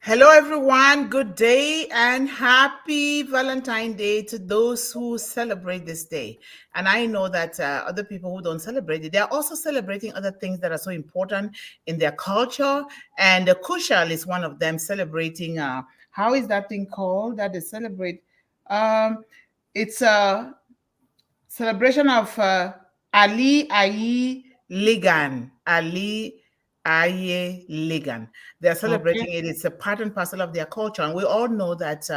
Hello, everyone. Good day and happy Valentine's Day to those who celebrate this day. And I know that other people who don't celebrate it, they are also celebrating other things that are so important in their culture. And the Kushal is one of them celebrating. How is that thing called that they celebrate? Um, it's a celebration of Ali Aye Ligan. Ali Aye Ligan. They're Okay. celebrating it. It's a part and parcel of their culture. And we all know that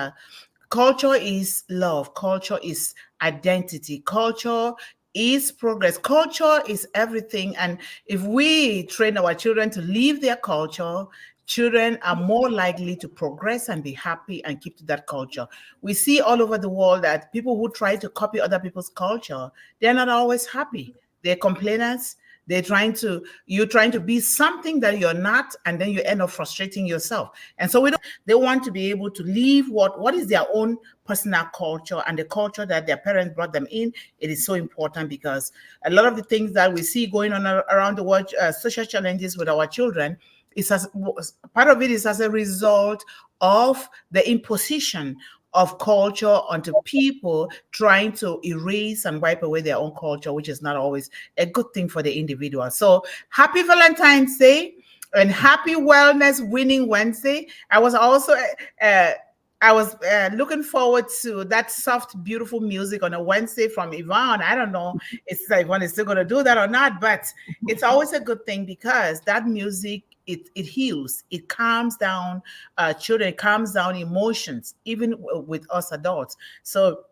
culture is love, culture is identity, culture is progress, culture is everything. And if we train our children to live their culture, children are more likely to progress and be happy and keep to that culture. We see all over the world that people who try to copy other people's culture, they're not always happy. They're complainers. You're trying to be something that you're not, and then you end up frustrating yourself. And so they want to be able to live what is their own personal culture and the culture that their parents brought them in. It is so important because a lot of the things that we see going on around the world, social challenges with our children, is as part of it is as a result of the imposition of culture onto people trying to erase and wipe away their own culture, which is not always a good thing for the individual. So happy Valentine's Day and happy Wellness Winning Wednesday. Uh, I was looking forward to that soft, beautiful music on a Wednesday from Yvonne. I don't know if Yvonne is still going to do that or not, but it's always a good thing because that music, it heals, it calms down children, it calms down emotions, even with us adults. So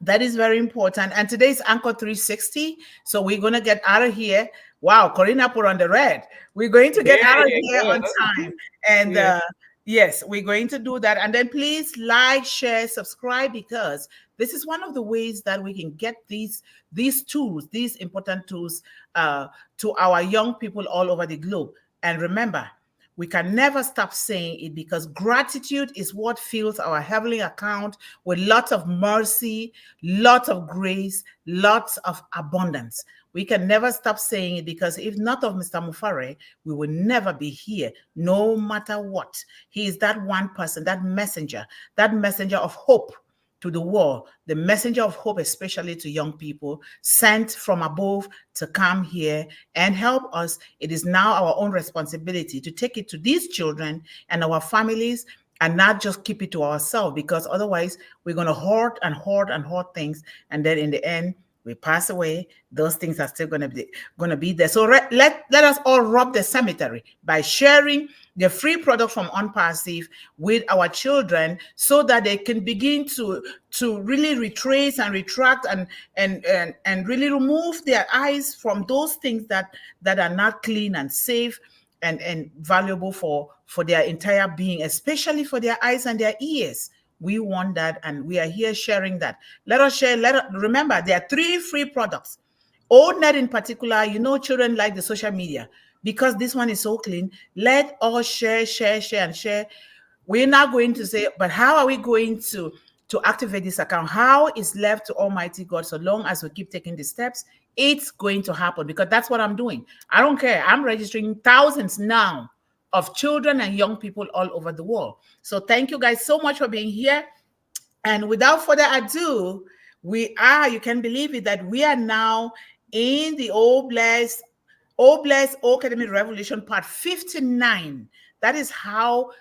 that is very important. And today's Anchor 360. So we're going to get out of here. Wow, Corrina put on the red. We're going to get There out of you here on go. time. And Yeah. yes, we're going to do that. And then please like, share, subscribe, because this is one of the ways that we can get these tools, these important tools, to our young people all over the globe. And remember, we can never stop saying it because gratitude is what fills our heavenly account with lots of mercy, lots of grace, lots of abundance. We can never stop saying it because if not of Mr. Mufare, we will never be here, no matter what. He is that one person, that messenger of hope to the world, the messenger of hope, especially to young people, sent from above to come here and help us. It is now our own responsibility to take it to these children and our families and not just keep it to ourselves, because otherwise we're going to hoard and hoard and hoard things. And then in the end, we pass away, those things are still going to be there. So let us all rob the cemetery by sharing the free product from Unpassive with our children so that they can begin to really retrace and retract and really remove their eyes from those things that are not clean and safe and valuable for their entire being, especially for their eyes and their ears. We want that, and we are here sharing that. Let us share. Remember, there are 3 free products. ONET in particular, children like the social media because this one is so clean. Let us share, and share. We're not going to say, but how are we going to activate this account? How is left to Almighty God? So long as we keep taking the steps, it's going to happen because that's what I'm doing. I don't care. I'm registering thousands now of children and young people all over the world. So thank you guys so much for being here. And without further ado, you can believe it, that we are now in the O-Blessed O-Academy Revolution part 59. That is how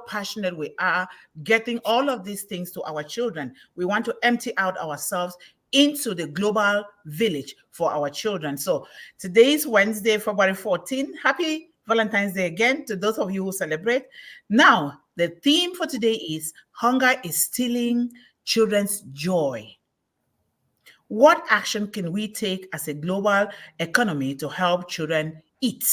passionate we are getting all of these things to our children. We want to empty out ourselves into the global village for our children. So today's Wednesday, February 14. Happy Valentine's Day again to those of you who celebrate. Now, the theme for today is hunger is stealing children's joy. What action can we take as a global economy to help children eat?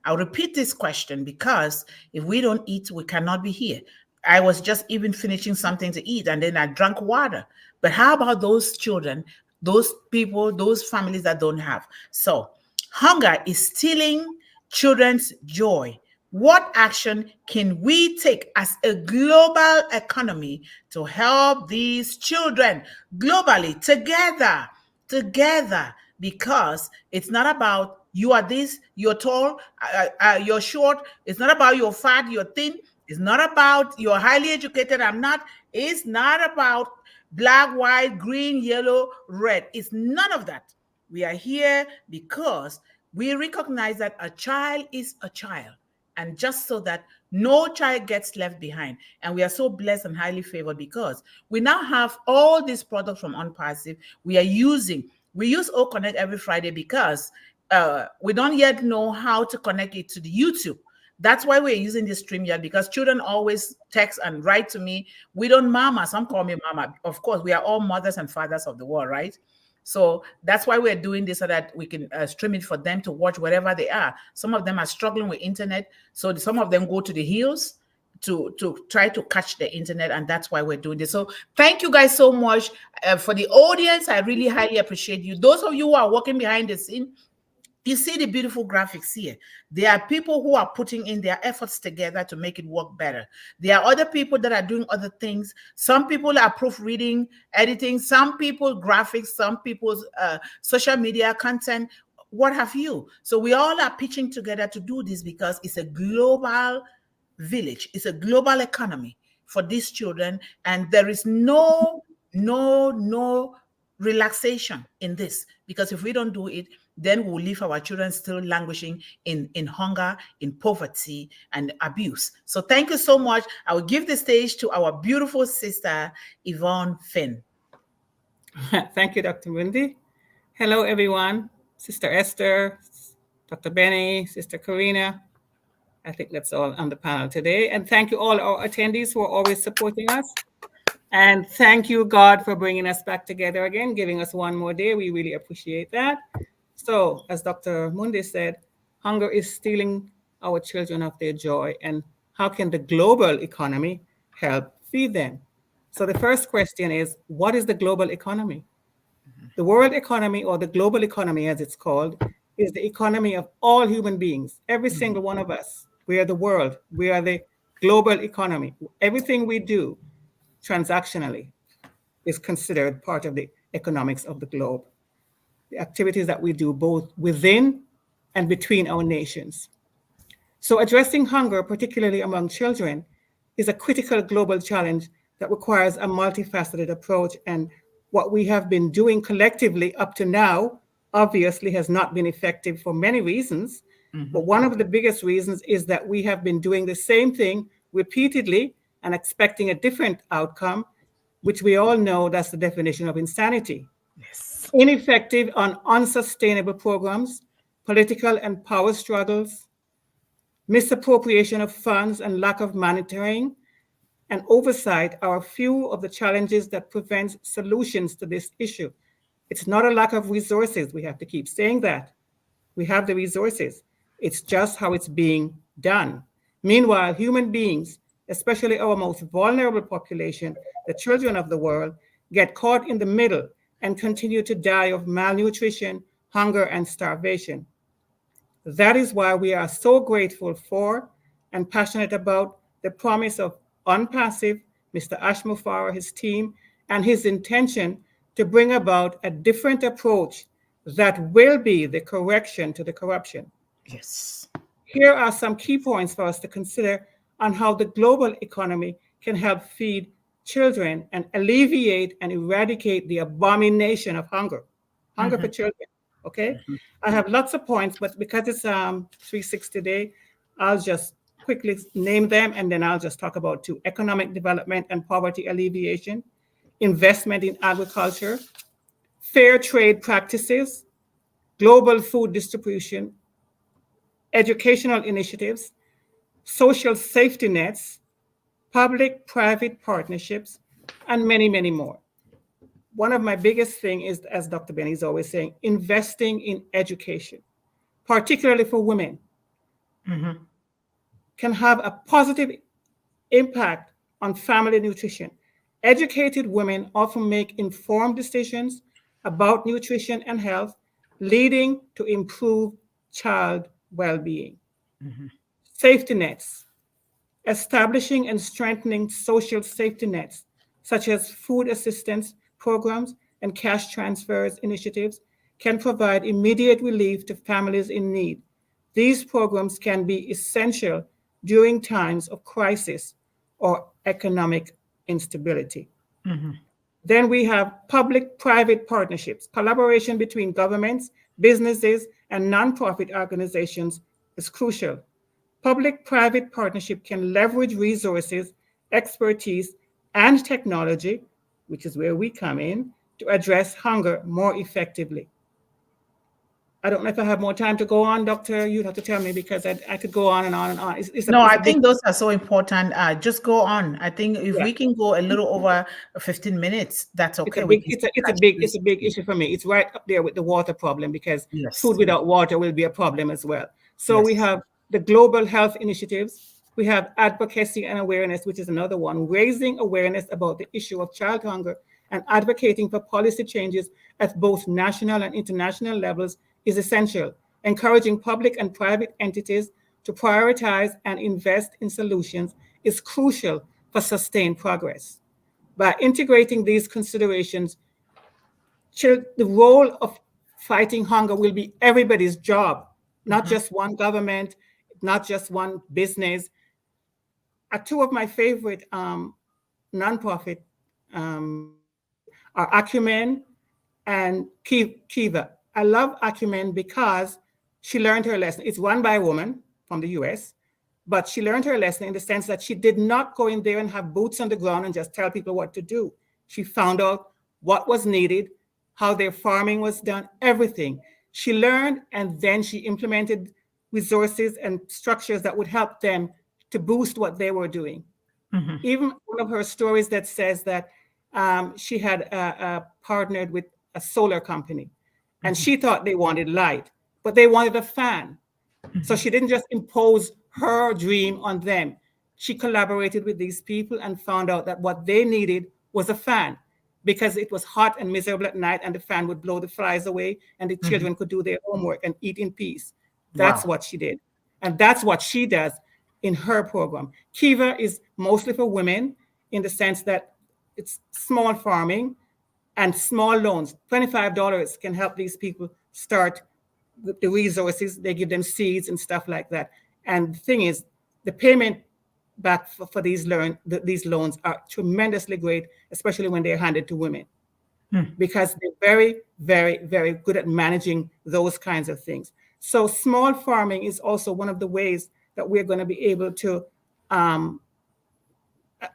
I'll repeat this question because if we don't eat, we cannot be here. I was just even finishing something to eat and then I drank water. But how about those children, those people, those families that don't have? So, hunger is stealing children's joy. What action can we take as a global economy to help these children globally together? Because it's not about you are this, you're tall, you're short. It's not about you're fat, you're thin. It's not about you're highly educated. I'm not. It's not about black, white, green, yellow, red. It's none of that. We are here because we recognize that a child is a child. And just so that no child gets left behind. And we are so blessed and highly favored because we now have all these products from OnPassive we are using. We use O-Connect every Friday because we don't yet know how to connect it to the YouTube. That's why we're using this StreamYard, because children always text and write to me. We don't mama. Some call me mama. Of course, we are all mothers and fathers of the world, right? So that's why we're doing this, so that we can stream it for them to watch wherever they are. Some of them are struggling with internet. So some of them go to the hills to try to catch the internet. And that's why we're doing this. So thank you guys so much for the audience. I really highly appreciate you. Those of you who are working behind the scene, you see the beautiful graphics here. There are people who are putting in their efforts together to make it work better. There are other people that are doing other things. Some people are proofreading, editing, some people graphics, some people's social media content, what have you. So we all are pitching together to do this because it's a global village. It's a global economy for these children. And there is no relaxation in this, because if we don't do it, then we'll leave our children still languishing in hunger, in poverty, and abuse. So thank you so much. I will give the stage to our beautiful sister, Yvonne Finn. Thank you, Dr. Mundih. Hello, everyone. Sister Esther, Dr. Benny, Sister Corrina. I think that's all on the panel today. And thank you all our attendees who are always supporting us. And thank you, God, for bringing us back together again, giving us one more day. We really appreciate that. So, as Dr. Mundih said, hunger is stealing our children of their joy. And how can the global economy help feed them? So the first question is, what is the global economy? The world economy, or the global economy as it's called, is the economy of all human beings, every single one of us. We are the world. We are the global economy. Everything we do transactionally is considered part of the economics of the globe. The activities that we do both within and between our nations. So addressing hunger, particularly among children, is a critical global challenge that requires a multifaceted approach. And what we have been doing collectively up to now obviously has not been effective for many reasons. But one of the biggest reasons is that we have been doing the same thing repeatedly and expecting a different outcome, which we all know that's the definition of insanity. Yes. Ineffective and unsustainable programs, political and power struggles, misappropriation of funds, and lack of monitoring and oversight are a few of the challenges that prevent solutions to this issue. It's not a lack of resources. We have to keep saying that. We have the resources. It's just how it's being done. Meanwhile, human beings, especially our most vulnerable population, the children of the world, get caught in the middle and continue to die of malnutrition, hunger, and starvation. That is why we are so grateful for and passionate about the promise of OnPassive, Mr. Ashmufara, his team, and his intention to bring about a different approach that will be the correction to the corruption. Yes. Here are some key points for us to consider on how the global economy can help feed children and alleviate and eradicate the abomination of hunger for children. Okay, I have lots of points, but because it's 360 day, I'll just quickly name them, and then I'll just talk about two: economic development and poverty alleviation, investment in agriculture, fair trade practices, global food distribution, educational initiatives, social safety nets, public-private partnerships, and many, many more. One of my biggest things is, as Dr. Benny is always saying, investing in education, particularly for women, can have a positive impact on family nutrition. Educated women often make informed decisions about nutrition and health, leading to improved child well-being. Safety nets. Establishing and strengthening social safety nets, such as food assistance programs and cash transfers initiatives, can provide immediate relief to families in need. These programs can be essential during times of crisis or economic instability. Then we have public-private partnerships. Collaboration between governments, businesses, and nonprofit organizations is crucial. Public-private partnership can leverage resources, expertise, and technology, which is where we come in, to address hunger more effectively. I don't know if I have more time to go on, Doctor. You'd have to tell me because I could go on and on and on. No, It's I a big, think those are so important. Just go on. I think if yeah. we can go a little over 15 minutes, that's It's a okay. We big, can it's a, it's a catch big, it's this. a big issue for me. It's right up there with the water problem because food Yes, without water will be a problem as well. So we yes. have the global health initiatives. We have advocacy and awareness, which is another one, raising awareness about the issue of child hunger and advocating for policy changes at both national and international levels is essential. Encouraging public and private entities to prioritize and invest in solutions is crucial for sustained progress. By integrating these considerations, the role of fighting hunger will be everybody's job, not Mhm. just one government, not just one business. Two of my favorite nonprofit are Acumen and Kiva. I love Acumen because she learned her lesson. It's run by a woman from the US, but she learned her lesson in the sense that she did not go in there and have boots on the ground and just tell people what to do. She found out what was needed, how their farming was done, everything. She learned and then she implemented resources and structures that would help them to boost what they were doing. Mhm. Even one of her stories that says that she had partnered with a solar company and Mhm. she thought they wanted light, but they wanted a fan. So Mhm. she didn't just impose her dream on them. She collaborated with these people and found out that what they needed was a fan because it was hot and miserable at night and the fan would blow the flies away and the Mhm. children could do their homework and eat in peace. That's Wow. what she did. And that's what she does in her program. Kiva is mostly for women in the sense that it's small farming and small loans. $25 can help these people start with the resources. They give them seeds and stuff like that. And the thing is, the payment back for these loans are tremendously great, especially when they're handed to women, Hmm. because they're very, very, very good at managing those kinds of things. So small farming is also one of the ways that we're going to be able to um,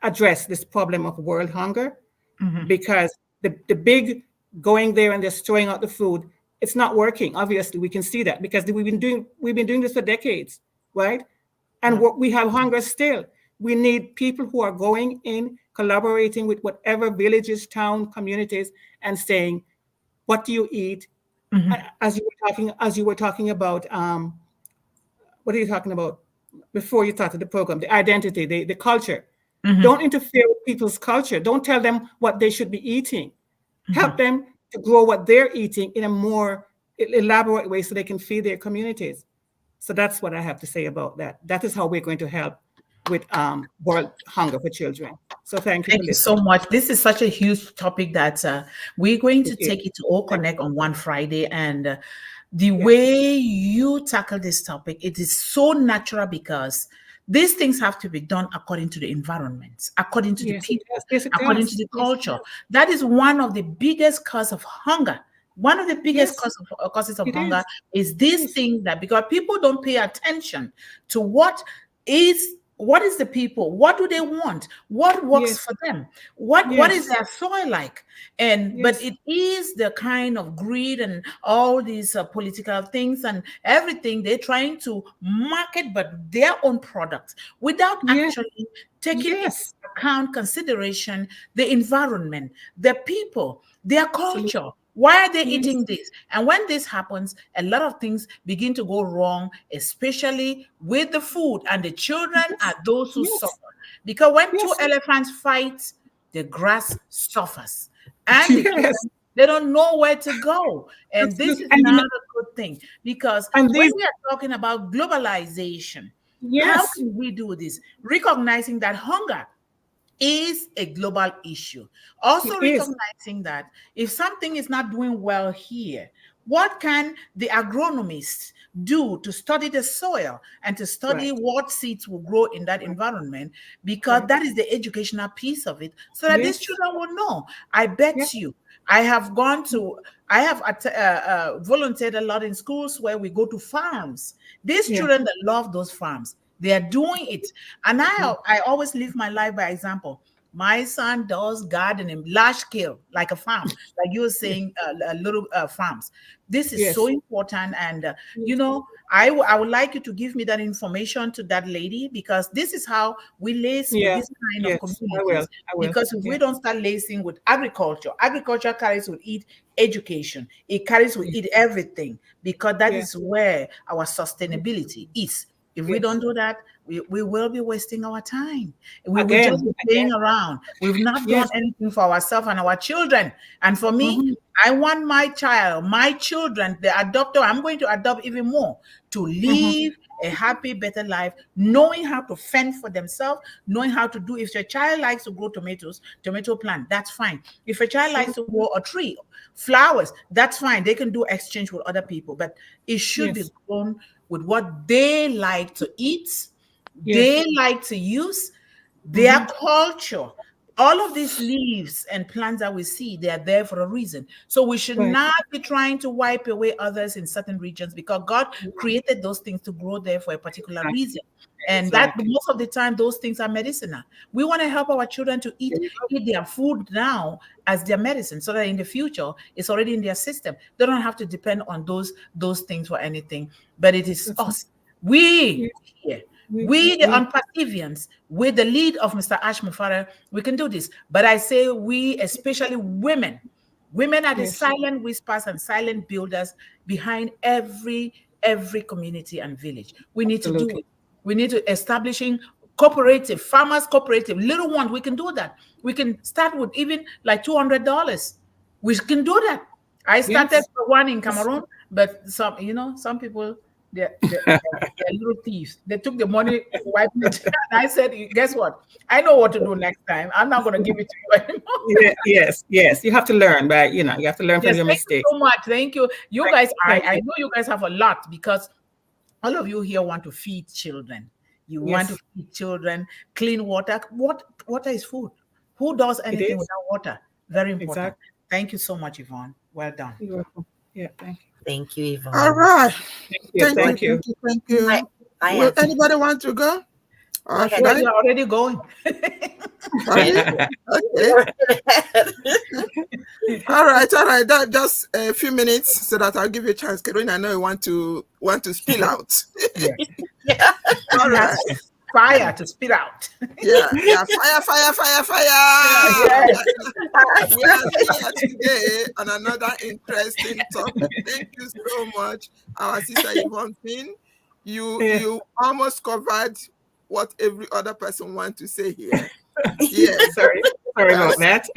address this problem of world hunger Mhm. because the big going there and just throwing out the food, it's not working. Obviously, we can see that because we've been doing this for decades, right? And Yeah. what we have hunger still. We need people who are going in, collaborating with whatever villages, town, communities, and saying, "What do you eat?" Mhm. As you were talking about, what are you talking about before you started the program? The identity, the culture. Mhm. Don't interfere with people's culture. Don't tell them what they should be eating. Help Mhm. them to grow what they're eating in a more elaborate way so they can feed their communities. So that's what I have to say about that. That is how we're going to help with world hunger for children. So thank you for Thank you so listening. much. This is such a huge topic that we're going It to is. take it to All Thank Connect on one Friday. And the you. Yes. way you tackle this topic, it is so natural because these things have to be done according to the environment, according to the Yes, it does. people, Yes, it according to does. the Yes, it culture. does. That is one of the biggest cause of hunger. One of the biggest Yes, causes of it hunger is. is It this is. thing that because people don't pay attention to what is the people, what do they want, what works Yes. for them, what is Yes. their soil like. And but Yes. it is the kind of greed and all these political things and everything they're trying to market but their own products without Yes. actually taking into Yes. account consideration the environment, the people, their culture. Absolutely. Why are they Yes. eating this? And when this happens, a lot of things begin to go wrong, especially with the food. And the children are Yes. those who suffer. Yes. Because when two Yes. elephants fight, the grass suffers. And the Yes. children, they don't know where to go. And this Absolutely. is not a good thing. Because And when these, we are talking about globalization, how yes, can we do this? Recognizing that hunger is a global issue. Also it is. recognizing that if something is not doing well here, What can the agronomists do to study the soil and to study what seeds will grow in that environment? Because that is the educational piece of it, so that these children will know. I bet you, I have volunteered a lot in schools where we go to farms. These children that love those farms, they are doing it. And I always live my life by example. My son does gardening, large scale, like a farm, like you were saying, little farms. This is so important. And, I would like you to give me that information to that lady, because this is how we lace with this kind of communities. I will. Because if we don't start lacing with agriculture carries with it education. It carries with it everything, because that is where our sustainability is. If we don't do that, we will be wasting our time. We will just be playing around. We've not done anything for ourselves and our children. And for me, I want my children, the adopter, I'm going to adopt even more, to live a happy, better life, knowing how to fend for themselves, knowing how to do. If your child likes to grow tomatoes, tomato plant, that's fine. If a child likes to grow a tree, flowers, that's fine. They can do exchange with other people, but it should be grown with what they like to eat, they like to use, their culture. All of these leaves and plants that we see, they are there for a reason. So we should not be trying to wipe away others in certain regions, because God created those things to grow there for a particular reason. And that most of the time, those things are medicinal. We want to help our children to eat their food now as their medicine, so that in the future, it's already in their system. They don't have to depend on those things for anything. But it is us. We here. We, the Unpersevians, with the lead of Mr. Ash Mufara, we can do this. But I say we, especially women. Women are the silent whispers and silent builders behind every community and village. We need to do it. We need to establishing cooperative, farmers cooperative, little ones. We can do that. We can start with even like $200. We can do that. I started one in Cameroon, but some people, they're little thieves. They took the money, wiped it. And I said, guess what? I know what to do next time. I'm not going to give it to you anymore. Yes. You have to learn, but you have to learn from your mistakes. Thank you so much. Thank you. You guys, I know you guys have a lot, because all of you here want to feed children. You want to feed children clean water. Water is food. Who does anything without water? Very important. Exactly. Thank you so much, Yvonne. Well done. You're welcome. Yeah, thank you. Thank you, Yvonne. All right. Thank you. Thank you. Will anybody want to go? You're already going. Okay. All right. That just a few minutes so that I'll give you a chance. Corrina, I know you want to spill out. All right. Fire to spit out. Yeah. Fire. We are here today on another interesting topic. Thank you so much, our sister Yvonne Finn. You almost covered what every other person wants to say here. Yes. Sorry about that.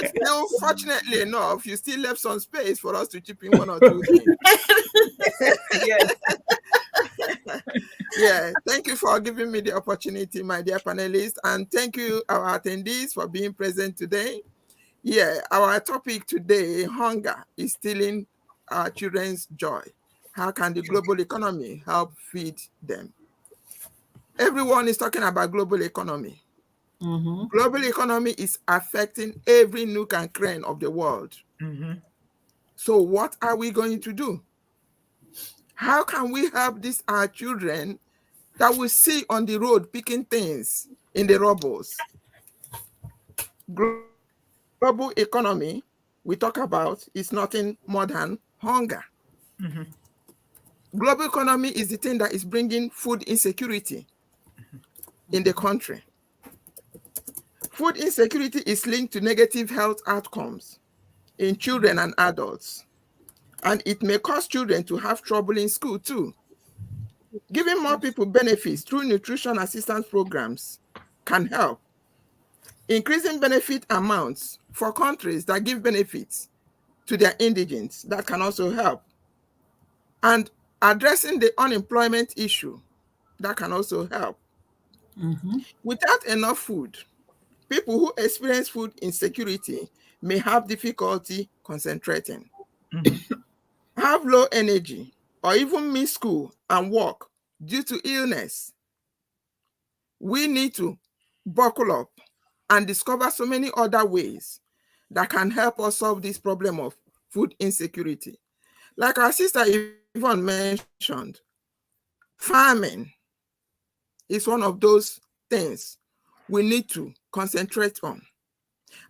Still, fortunately enough, you still left some space for us to chip in one or two things. Yes. Yeah, thank you for giving me the opportunity, my dear panelists, and thank you, our attendees, for being present today. Yeah, our topic today, hunger, is stealing our children's joy. How can the global economy help feed them? Everyone is talking about global economy. Global economy is affecting every nook and cranny of the world. So what are we going to do? How can we help our children that we see on the road picking things in the rubbles? Global economy we talk about is nothing more than hunger. Global economy is the thing that is bringing food insecurity in the country. Food insecurity is linked to negative health outcomes in children and adults. And it may cause children to have trouble in school too. Giving more people benefits through nutrition assistance programs can help. Increasing benefit amounts for countries that give benefits to their indigents, that can also help. And addressing the unemployment issue, that can also help. Without enough food, people who experience food insecurity may have difficulty concentrating. have low energy, or even miss school and work due to illness, we need to buckle up and discover so many other ways that can help us solve this problem of food insecurity. Like our sister Yvonne mentioned, farming is one of those things we need to concentrate on.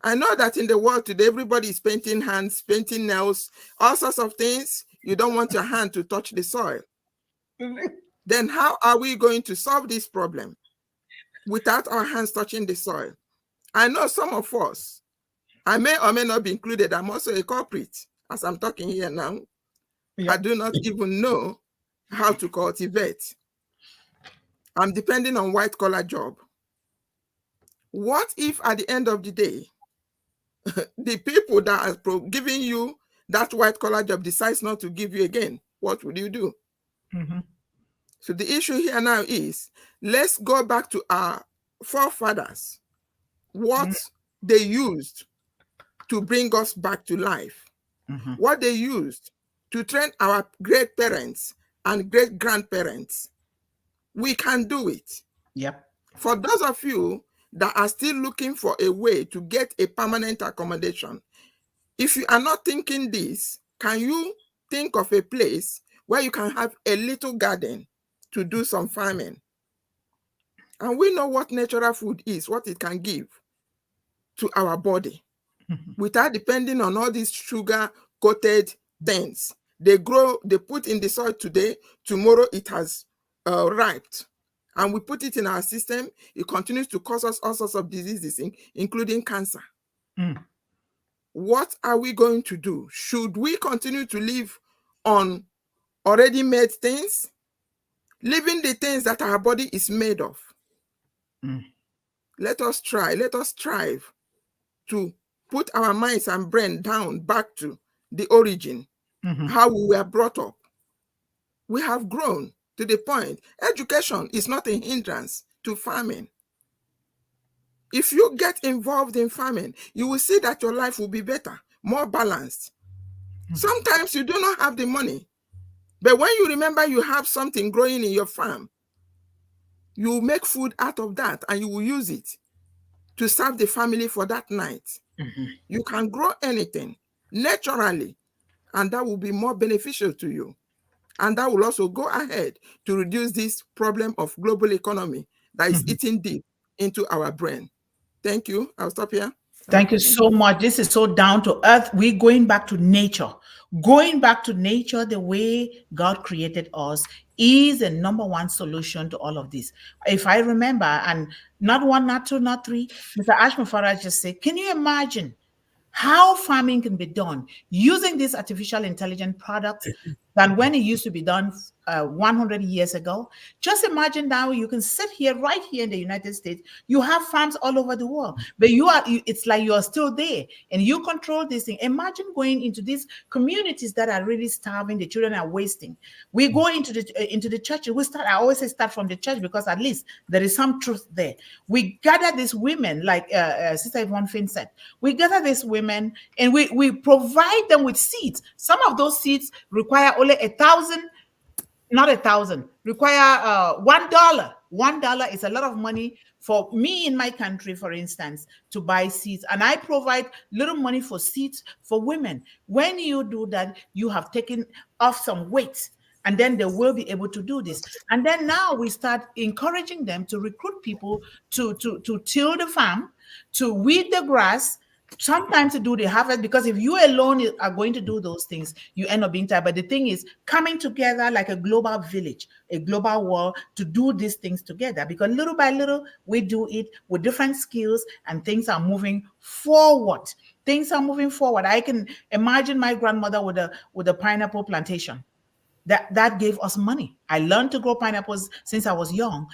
I know that in the world today, everybody is painting hands, painting nails, all sorts of things. You don't want your hand to touch the soil. Then how are we going to solve this problem without our hands touching the soil? I know some of us, I may or may not be included. I'm also a culprit as I'm talking here now. I do not even know how to cultivate. I'm depending on white collar job. What if at the end of the day, the people that are giving you that white collar job decides not to give you again? What would you do? So the issue here now is, let's go back to our forefathers, what they used to bring us back to life, what they used to train our great parents and great grandparents. We can do it. Yep. For those of you that are still looking for a way to get a permanent accommodation, if you are not thinking this, can you think of a place where you can have a little garden to do some farming? And we know what natural food is, what it can give to our body without depending on all these sugar-coated things. They grow, they put in the soil today, tomorrow it has riped. And we put it in our system, it continues to cause us all sorts of diseases, including cancer. What are we going to do? Should we continue to live on already made things? Living the things that our body is made of. Let us try, let us strive to put our minds and brain down back to the origin, how we were brought up. We have grown to the point. Education is not a hindrance to farming. If you get involved in farming, you will see that your life will be better, more balanced. Sometimes you do not have the money, but when you remember you have something growing in your farm, you will make food out of that and you will use it to serve the family for that night. You can grow anything naturally, and that will be more beneficial to you. And that will also go ahead to reduce this problem of global economy that is eating deep into our brain. Thank you. I'll stop here. Thank you so much. This is so down to earth. We're going back to nature. Going back to nature the way God created us is a number one solution to all of this. If I remember, and not one, not two, not three, Mr. Ashman Faraj just said, can you imagine how farming can be done using these artificial intelligence products than when it used to be done 100 years ago? Just imagine now you can sit here, right here in the United States. You have farms all over the world, but it's like you are still there and you control this thing. Imagine going into these communities that are really starving, the children are wasting. We go into the church. I always say start from the church, because at least there is some truth there. We gather these women, like Sister Yvonne Finn said, we gather these women and we provide them with seeds. Some of those seeds require only require $1. $1 is a lot of money for me in my country, for instance, to buy seeds. And I provide little money for seeds for women. When you do that, you have taken off some weight, and then they will be able to do this. And then now we start encouraging them to recruit people to till the farm, to weed the grass, sometimes to do the harvest, because if you alone are going to do those things, you end up being tired. But the thing is coming together like a global village, a global world, to do these things together, because little by little we do it with different skills and things are moving forward. Things are moving forward. I can imagine my grandmother with a pineapple plantation. That gave us money. I learned to grow pineapples since I was young.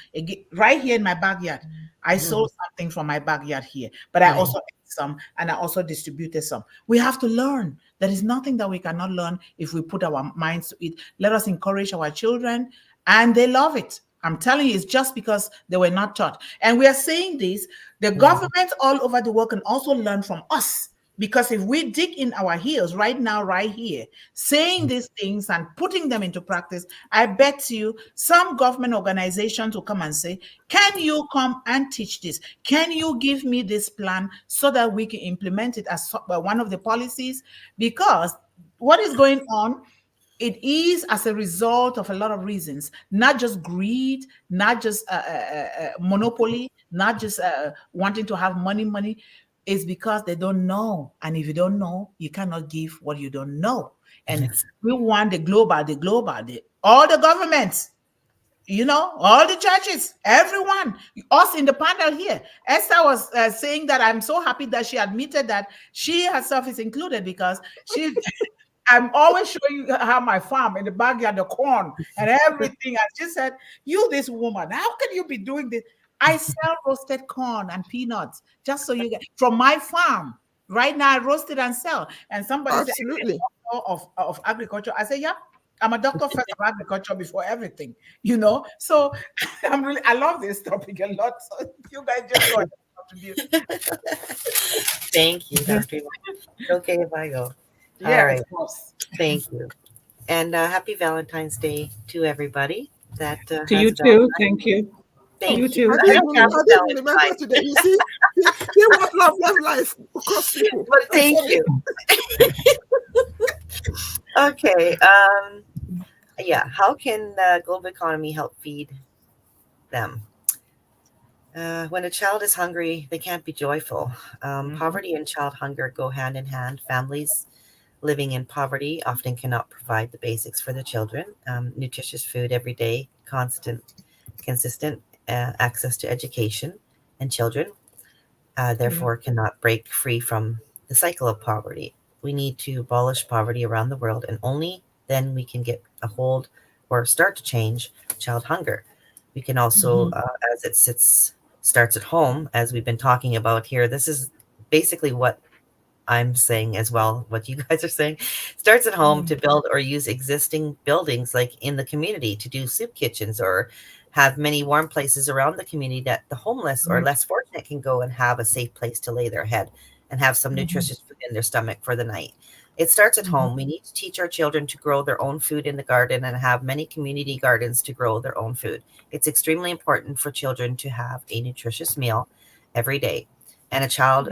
Right here in my backyard, I sold something from my backyard here, but I also ate some and I also distributed some. We have to learn. There is nothing that we cannot learn if we put our minds to it. Let us encourage our children, and they love it. I'm telling you, it's just because they were not taught. And we are saying this, the governments all over the world can also learn from us. Because if we dig in our heels right now, right here, saying these things and putting them into practice, I bet you some government organizations will come and say, can you come and teach this? Can you give me this plan so that we can implement it as one of the policies? Because what is going on, it is as a result of a lot of reasons, not just greed, not just monopoly, not just wanting to have money. Is because they don't know. And if you don't know, you cannot give what you don't know. And we want the global, all the governments, all the churches, everyone, us in the panel here. Esther was saying that I'm so happy that she admitted that she herself is included, because I'm always showing her my farm in the backyard, the corn and everything. And she said, you, this woman, how can you be doing this? I sell roasted corn and peanuts, just so you get from my farm. Right now, I roast it and sell. And somebody said, of agriculture. I say, yeah, I'm a doctor first of agriculture before everything, So I love this topic a lot. So you guys just go ahead. Thank you, Dr. Yvonne. Okay, if I go. Yeah, all right. Of course. Thank you. And happy Valentine's Day to everybody. That to you too. Thank you. Thank you too. I didn't remember today. You see what love life across people. But thank you. Okay. Yeah. How can the global economy help feed them? When a child is hungry, they can't be joyful. Poverty and child hunger go hand in hand. Families living in poverty often cannot provide the basics for their children. Nutritious food every day, consistent access to education, and children therefore cannot break free from the cycle of poverty. We need to abolish poverty around the world, and only then we can get a hold or start to change child hunger. We can also, as it starts at home, as we've been talking about here, this is basically what I'm saying as well, what you guys are saying. Starts at home to build or use existing buildings like in the community to do soup kitchens, or have many warm places around the community that the homeless or less fortunate can go and have a safe place to lay their head and have some nutritious food in their stomach for the night. It starts at home. We need to teach our children to grow their own food in the garden and have many community gardens to grow their own food. It's extremely important for children to have a nutritious meal every day. And a child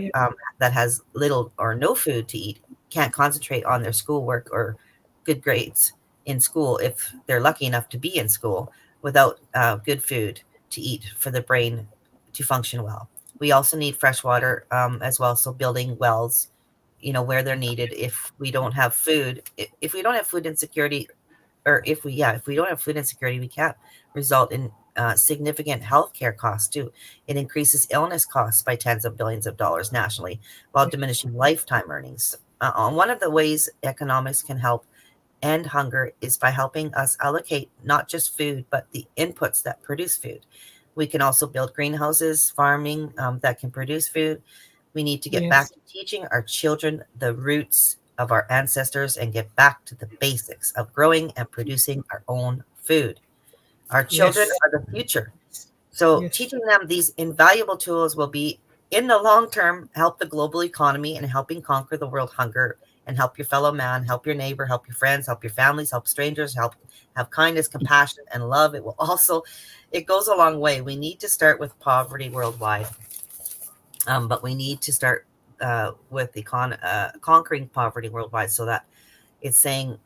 that has little or no food to eat can't concentrate on their schoolwork or good grades in school if they're lucky enough to be in school without good food to eat for the brain to function well. We also need fresh water as well. So building wells, where they're needed. If we don't have food, if we don't have food insecurity, or if we don't have food insecurity, we can't result in significant healthcare costs too. It increases illness costs by tens of billions of dollars nationally, while diminishing lifetime earnings. One of the ways economics can help end hunger is by helping us allocate not just food, but the inputs that produce food. We can also build greenhouses, farming that can produce food. We need to get back to teaching our children the roots of our ancestors and get back to the basics of growing and producing our own food. Our children are the future. So teaching them these invaluable tools will be, in the long term, help the global economy and helping conquer the world hunger, and help your fellow man, help your neighbor, help your friends, help your families, help strangers, have kindness, compassion, and love. It goes a long way. We need to start with poverty worldwide. But we need to start with conquering poverty worldwide, so that it's saying,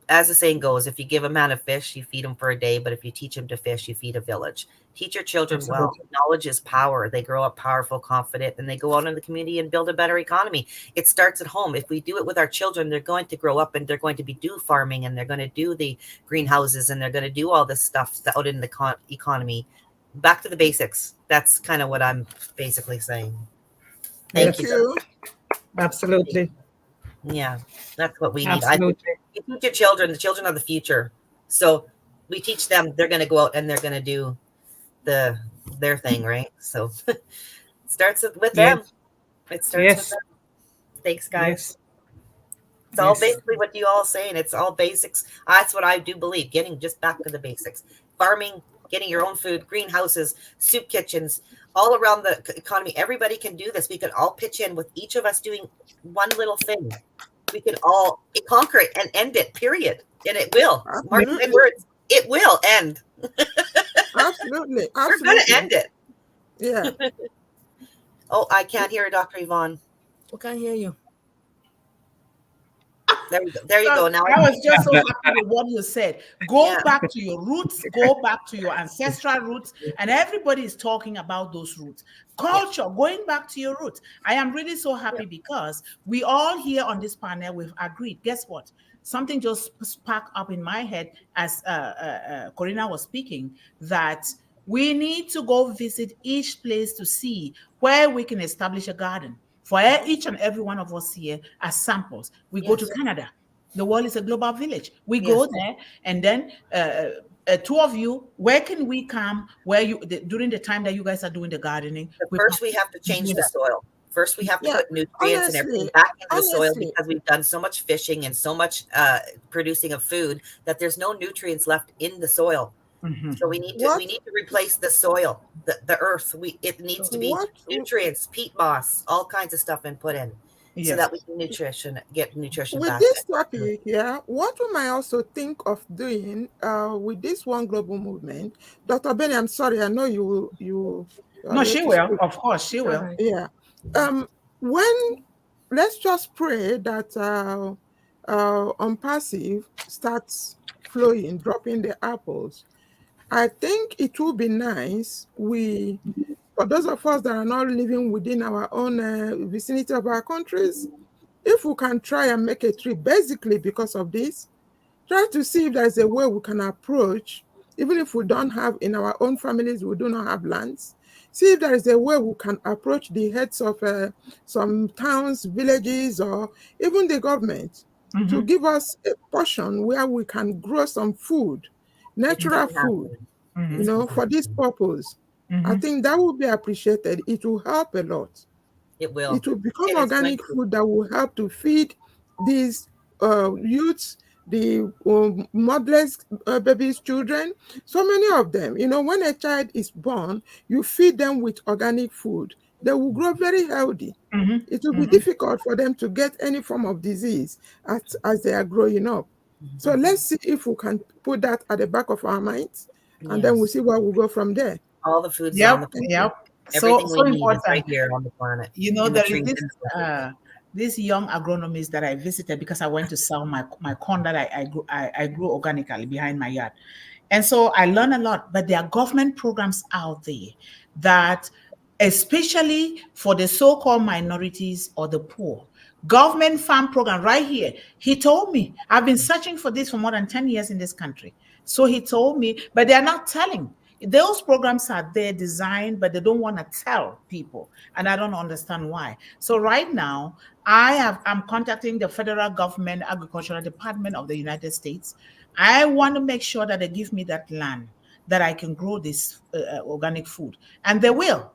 as the saying goes, if you give a man a fish, you feed him for a day, but if you teach him to fish, you feed a village. Teach your children well. Knowledge is power. They grow up powerful, confident, and they go out in the community and build a better economy. It starts at home. If we do it with our children, they're going to grow up and they're going to do farming, and they're going to do the greenhouses, and they're going to do all this stuff out in the economy. Back to the basics. That's kind of what I'm basically saying. Thank you. Absolutely. Yeah, that's what we need. Absolutely. You teach your children. The children are the future. So we teach them. They're going to go out and they're going to do their thing, right? So it starts with them. It starts with them. Thanks, guys. It's all basically what you all saying. It's all basics. That's what I do believe. Getting just back to the basics. Farming, getting your own food, greenhouses, soup kitchens, all around the economy. Everybody can do this. We can all pitch in with each of us doing one little thing. We can all conquer it and end it, period. And it will. Mark my words, it will end. Absolutely. We're going to end it. Yeah. Oh, I can't hear Dr. Yvonne. We can't hear you. There you go. Now I was just so happy with what you said. Go back to your roots, go back to your ancestral roots, and everybody is talking about those roots. Culture, going back to your roots. I am really so happy because we all here on this panel, we've agreed. Guess what? Something just sparked up in my head as Corrina was speaking, that we need to go visit each place to see where we can establish a garden. For each and every one of us here as samples, we go to Canada. The world is a global village. We go there, and then two of you, where can we come? Where you during the time that you guys are doing the gardening? First, we have to change the soil. First, we have to put nutrients and everything back into the soil, because we've done so much fishing and so much producing of food that there's no nutrients left in the soil. So we need to replace the soil, the earth. It needs to be nutrients, peat moss, all kinds of stuff and put in, so that we can get nutrition with back. This topic, what we might also think of doing with this one global movement, Dr. Benny, I'm sorry, I know you. No, she will. Of course, she will. Yeah. When let's just pray that Passive starts flowing, dropping the apples. I think it would be nice, for those of us that are not living within our own vicinity of our countries, if we can try and make a trip, basically because of this, try to see if there's a way we can approach, even if we don't have in our own families, we do not have lands, see if there is a way we can approach the heads of some towns, villages, or even the government to give us a portion where we can grow some food, natural food, for this purpose. I think that will be appreciated. It will help a lot. It will. It will become organic food that will help to feed these youths, the motherless babies, children, so many of them. When a child is born, you feed them with organic food. They will grow very healthy. It will be difficult for them to get any form of disease as they are growing up. So let's see if we can put that at the back of our minds, and then we'll see where we'll go from there. All the food's on the planet. Everything so we need important. is right here on the planet. There is this young agronomist that I visited because I went to sell my corn that I grew organically behind my yard. And so I learned a lot, but there are government programs out there that, especially for the so-called minorities or the poor, government farm program right here. He told me, I've been searching for this for more than 10 years in this country. So he told me, but they're not telling. Those programs are there designed, but they don't want to tell people. And I don't understand why. So right now, I'm contacting the federal government agricultural department of the United States. I want to make sure that they give me that land that I can grow this organic food. And they will.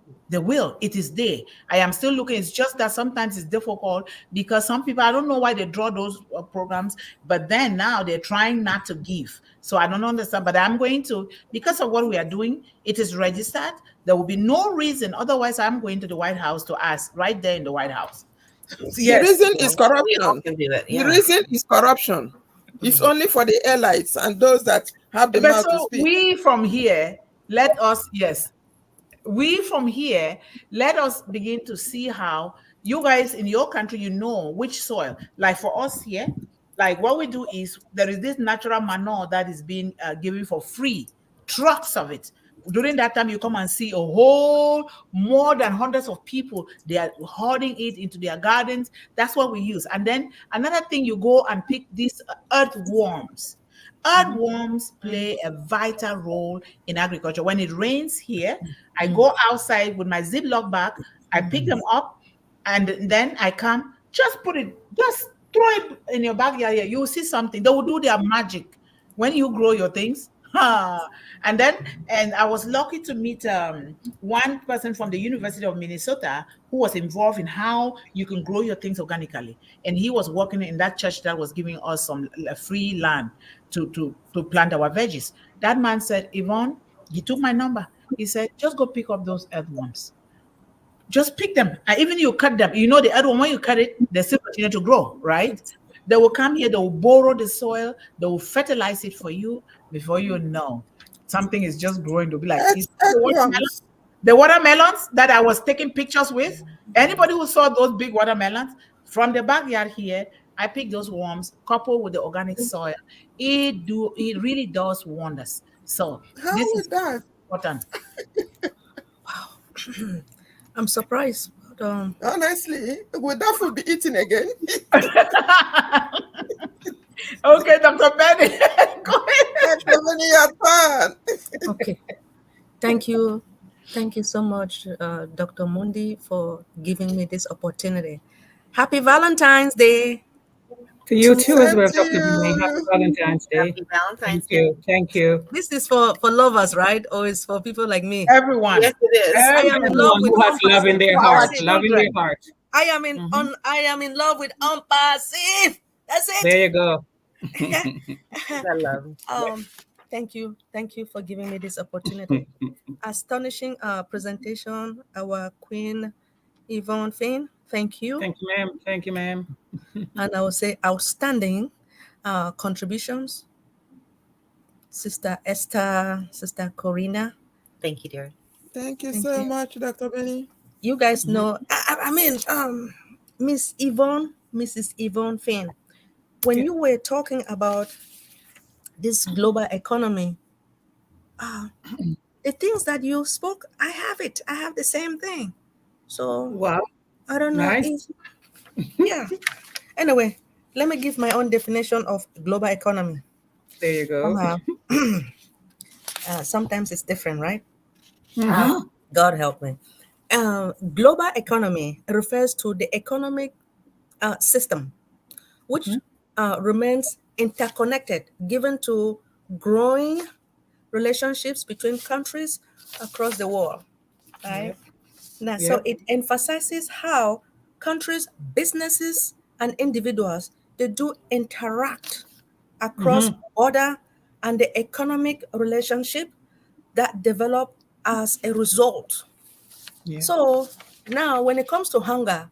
It is there. I am still looking. It's just that sometimes it's difficult because some people, I don't know why they draw those programs, but then now they're trying not to give. So I don't understand, but I'm going to, because of what we are doing, it is registered. There will be no reason. Otherwise, I'm going to the White House to ask right there in the White House. The reason is corruption. The reason is corruption. It's only for the elites and those that have the mouth to speak. We from here, let us begin to see how you guys in your country, which soil. Like for us here, like what we do is there is this natural manure that is being given for free, trucks of it. During that time, you come and see a whole more than hundreds of people. They are hoarding it into their gardens. That's what we use. And then another thing, you go and pick these earthworms. Earthworms play a vital role in agriculture. When it rains here, I go outside with my Ziploc bag. I pick them up, and then I come, just throw it in your backyard here. You will see something. They will do their magic when you grow your things. And I was lucky to meet one person from the University of Minnesota who was involved in how you can grow your things organically. And he was working in that church that was giving us some free land to plant our veggies. That man said, Yvonne, He took my number. He said, just go pick up those earthworms. Just pick them. And even you cut them. You know the earthworm, when you cut it, they still continue to grow, right? They will come here, they will borrow the soil, they will fertilize it for you. Before you know, something is just growing to be like Earthworms. the watermelons that I was taking pictures with. Anybody who saw those big watermelons from the backyard here, I picked those worms coupled with the organic soil. It really does wonders. So How this is is that? important. I'm surprised. But, Honestly, would that food be eaten again? Okay, Dr. Benny. Go ahead. Dr. Benny, your turn. okay. Thank you. Thank you so much, Dr. Mundih, for giving me this opportunity. Happy Valentine's Day. To you too as well, Thank Dr. Benny. Happy you. Valentine's Day. Happy Valentine's Thank Day. you. Thank you. This is for lovers, right? Or it's for people like me? Everyone. Yes, it is. I am in love Everyone with who has love in their heart. Our Love in their children. heart. I am in love with Umpasif. That's it. There you go. I love. Thank you for giving me this opportunity. Astonishing presentation, our Queen Yvonne Finn. Thank you. Thank you, ma'am. Thank you, ma'am. And I will say outstanding contributions, Sister Esther, Sister Corrina. Thank you, dear. Thank you Thank so you. much, Dr. Benny. You guys know, I mean, Mrs. Yvonne Finn, when Yeah. you were talking about this global economy, the things that you spoke, I have it. I have the same thing. So Wow. I don't know. Nice. Yeah. Anyway, let me give my own definition of global economy. There you go. Sometimes it's different, right? Mhm. God help me. Global economy refers to the economic system which remains interconnected, given to growing relationships between countries across the world. Right? Now, so it emphasizes how countries, businesses, and individuals they do interact across border and the economic relationship that develop as a result. Yeah. So now when it comes to hunger,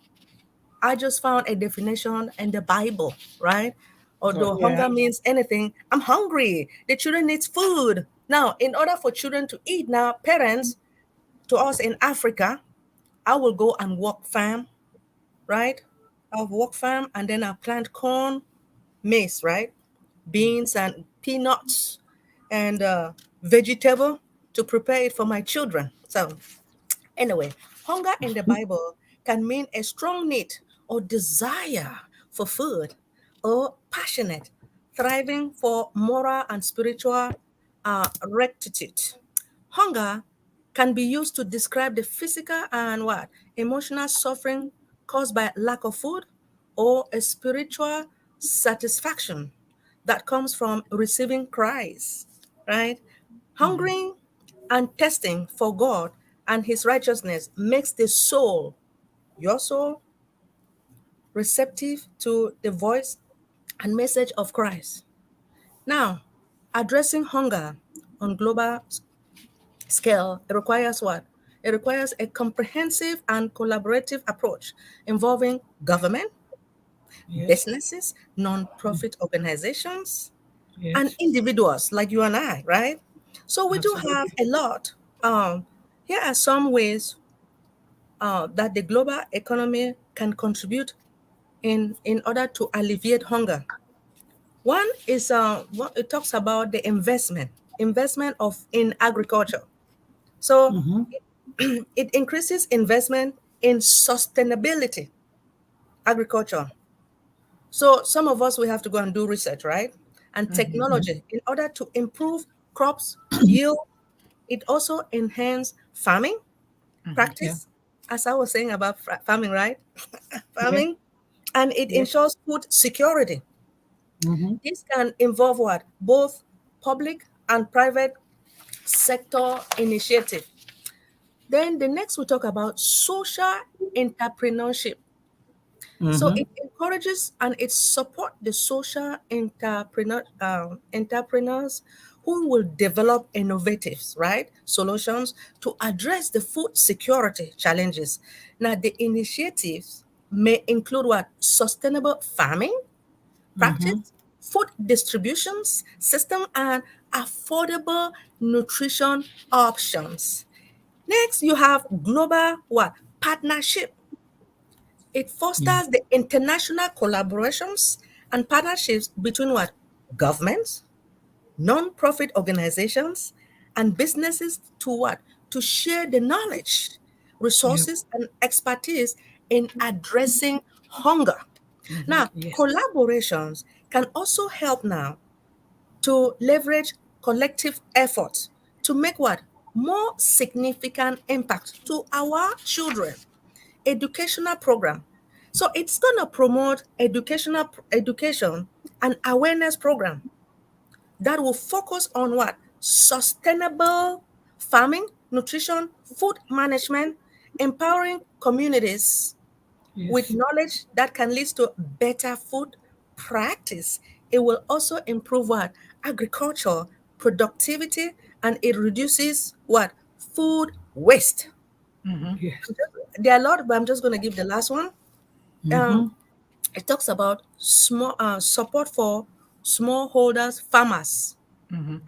I just found a definition in the Bible, right? Although hunger means anything, I'm hungry. The children need food. Now, in order for children to eat, now parents, to us in Africa, I will go and work farm, right? I'll work farm and then I'll plant corn, maize, right? Beans and peanuts and vegetable to prepare it for my children. So anyway, hunger in the Bible can mean a strong need or desire for food or passionate, thriving for moral and spiritual rectitude. Hunger can be used to describe the physical and what? Emotional suffering caused by lack of food or a spiritual satisfaction that comes from receiving Christ, right? Hungering and testing for God and his righteousness makes the soul, your soul, receptive to the voice and message of Christ. Now, addressing hunger on global scale, it requires what? It requires a comprehensive and collaborative approach involving government, businesses, non-profit organizations, and individuals like you and I, right? So we do have a lot. Here are some ways that the global economy can contribute in order to alleviate hunger. One is what it talks about the investment in agriculture. So it increases investment in sustainability agriculture. So some of us we have to go and do research, right? And technology in order to improve crops yield. It also enhances farming practice, as I was saying about farming, right? Farming, and it ensures food security. This can involve what? Both public and private sector initiative. Then the next we talk about social entrepreneurship. So it encourages and it supports the social entrepreneurs who will develop innovative, right, solutions to address the food security challenges. Now, the initiatives may include what? Sustainable farming practice, food distributions system, and affordable nutrition options. Next, you have global what? Partnership. It fosters the international collaborations and partnerships between what? Governments, non-profit organizations, and businesses to what? To share the knowledge, resources, and expertise in addressing hunger. Now, collaborations can also help now to leverage collective efforts to make what? More significant impact to our children. Educational program. So it's going to promote education and awareness program that will focus on what? Sustainable farming, nutrition, food management, empowering communities with knowledge that can lead to better food practice. It will also improve what? Agriculture, productivity, and it reduces what? Food waste. There are a lot, but I'm just going to give the last one. It talks about small support for smallholders farmers,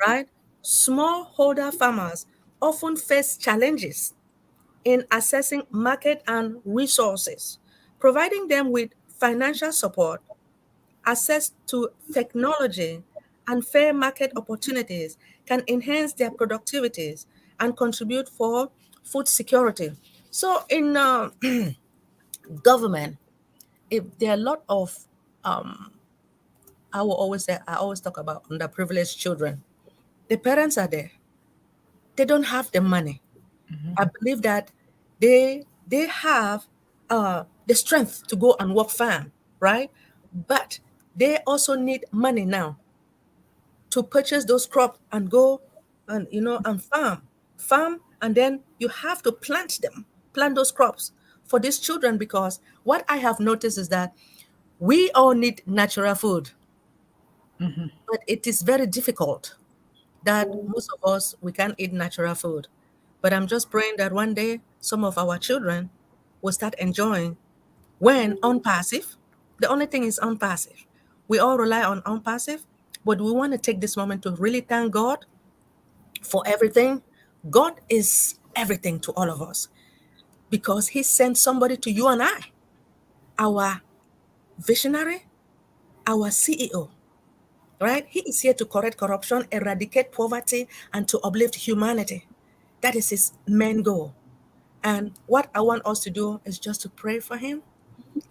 right? Smallholder farmers often face challenges in accessing market and resources. Providing them with financial support, access to technology, and fair market opportunities can enhance their productivities and contribute for food security. So in government, if there are a lot of I always talk about underprivileged children. The parents are there. They don't have the money. I believe that they have the strength to go and work farm, right? But they also need money now to purchase those crops and go and and farm, and then you have to plant those crops for these children, because what I have noticed is that we all need natural food, but it is very difficult that most of us we can't eat natural food. But I'm just praying that one day some of our children will start enjoying when unpassive. The only thing is unpassive. We all rely on unpassive, but we want to take this moment to really thank God for everything. God is everything to all of us because He sent somebody to you and I, our visionary, our CEO, right? He is here to correct corruption, eradicate poverty, and to uplift humanity. That is His main goal. And what I want us to do is just to pray for Him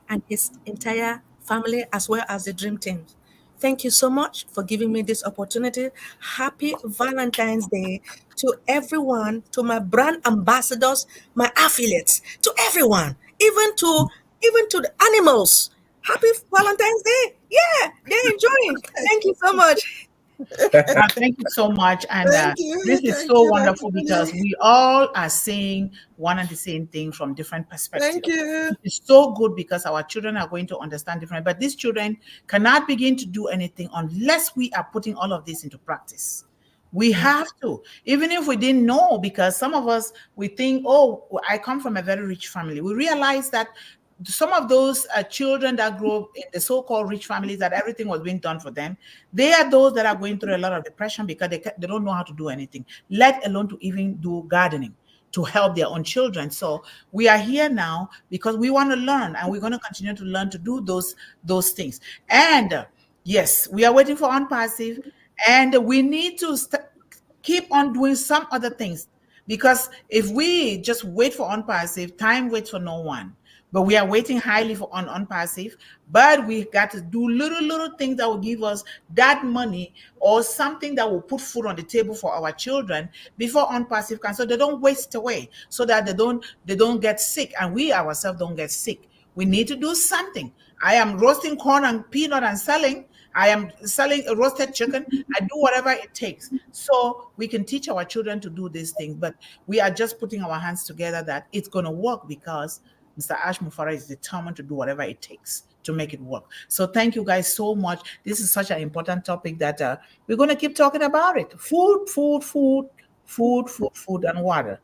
and His entire family, as well as the dream team. Thank you so much for giving me this opportunity. Happy Valentine's Day to everyone, to my brand ambassadors, my affiliates, to everyone, even to the animals. Happy Valentine's Day. Yeah, they're enjoying. Thank you so much. Thank you so much. And Thank you. this is Thank so you, wonderful Dr. because Mundih. we all are saying one and the same thing from different perspectives. Thank you. It's so good because our children are going to understand different, but these children cannot begin to do anything unless we are putting all of this into practice. We have to, even if we didn't know, because some of us, we think, oh, I come from a very rich family. We realize that some of those children that grow up in the so-called rich families, that everything was being done for them, they are those that are going through a lot of depression because they don't know how to do anything, let alone to even do gardening to help their own children. So we are here now because we want to learn, and we're going to continue to learn to do those things. And yes, we are waiting for unpassive, and we need to keep on doing some other things, because if we just wait for unpassive, time waits for no one. But we are waiting highly for unpassive, but we got to do little things that will give us that money or something that will put food on the table for our children before unpassive can, so they don't waste away, so that they don't get sick, and we ourselves don't get sick. We need to do something. I am roasting corn and peanut and selling. I am selling a roasted chicken. I do whatever it takes so we can teach our children to do these things. But we are just putting our hands together that it's going to work, because Mr. Ash Mufara is determined to do whatever it takes to make it work. So thank you guys so much. This is such an important topic that we're going to keep talking about it. Food, and water.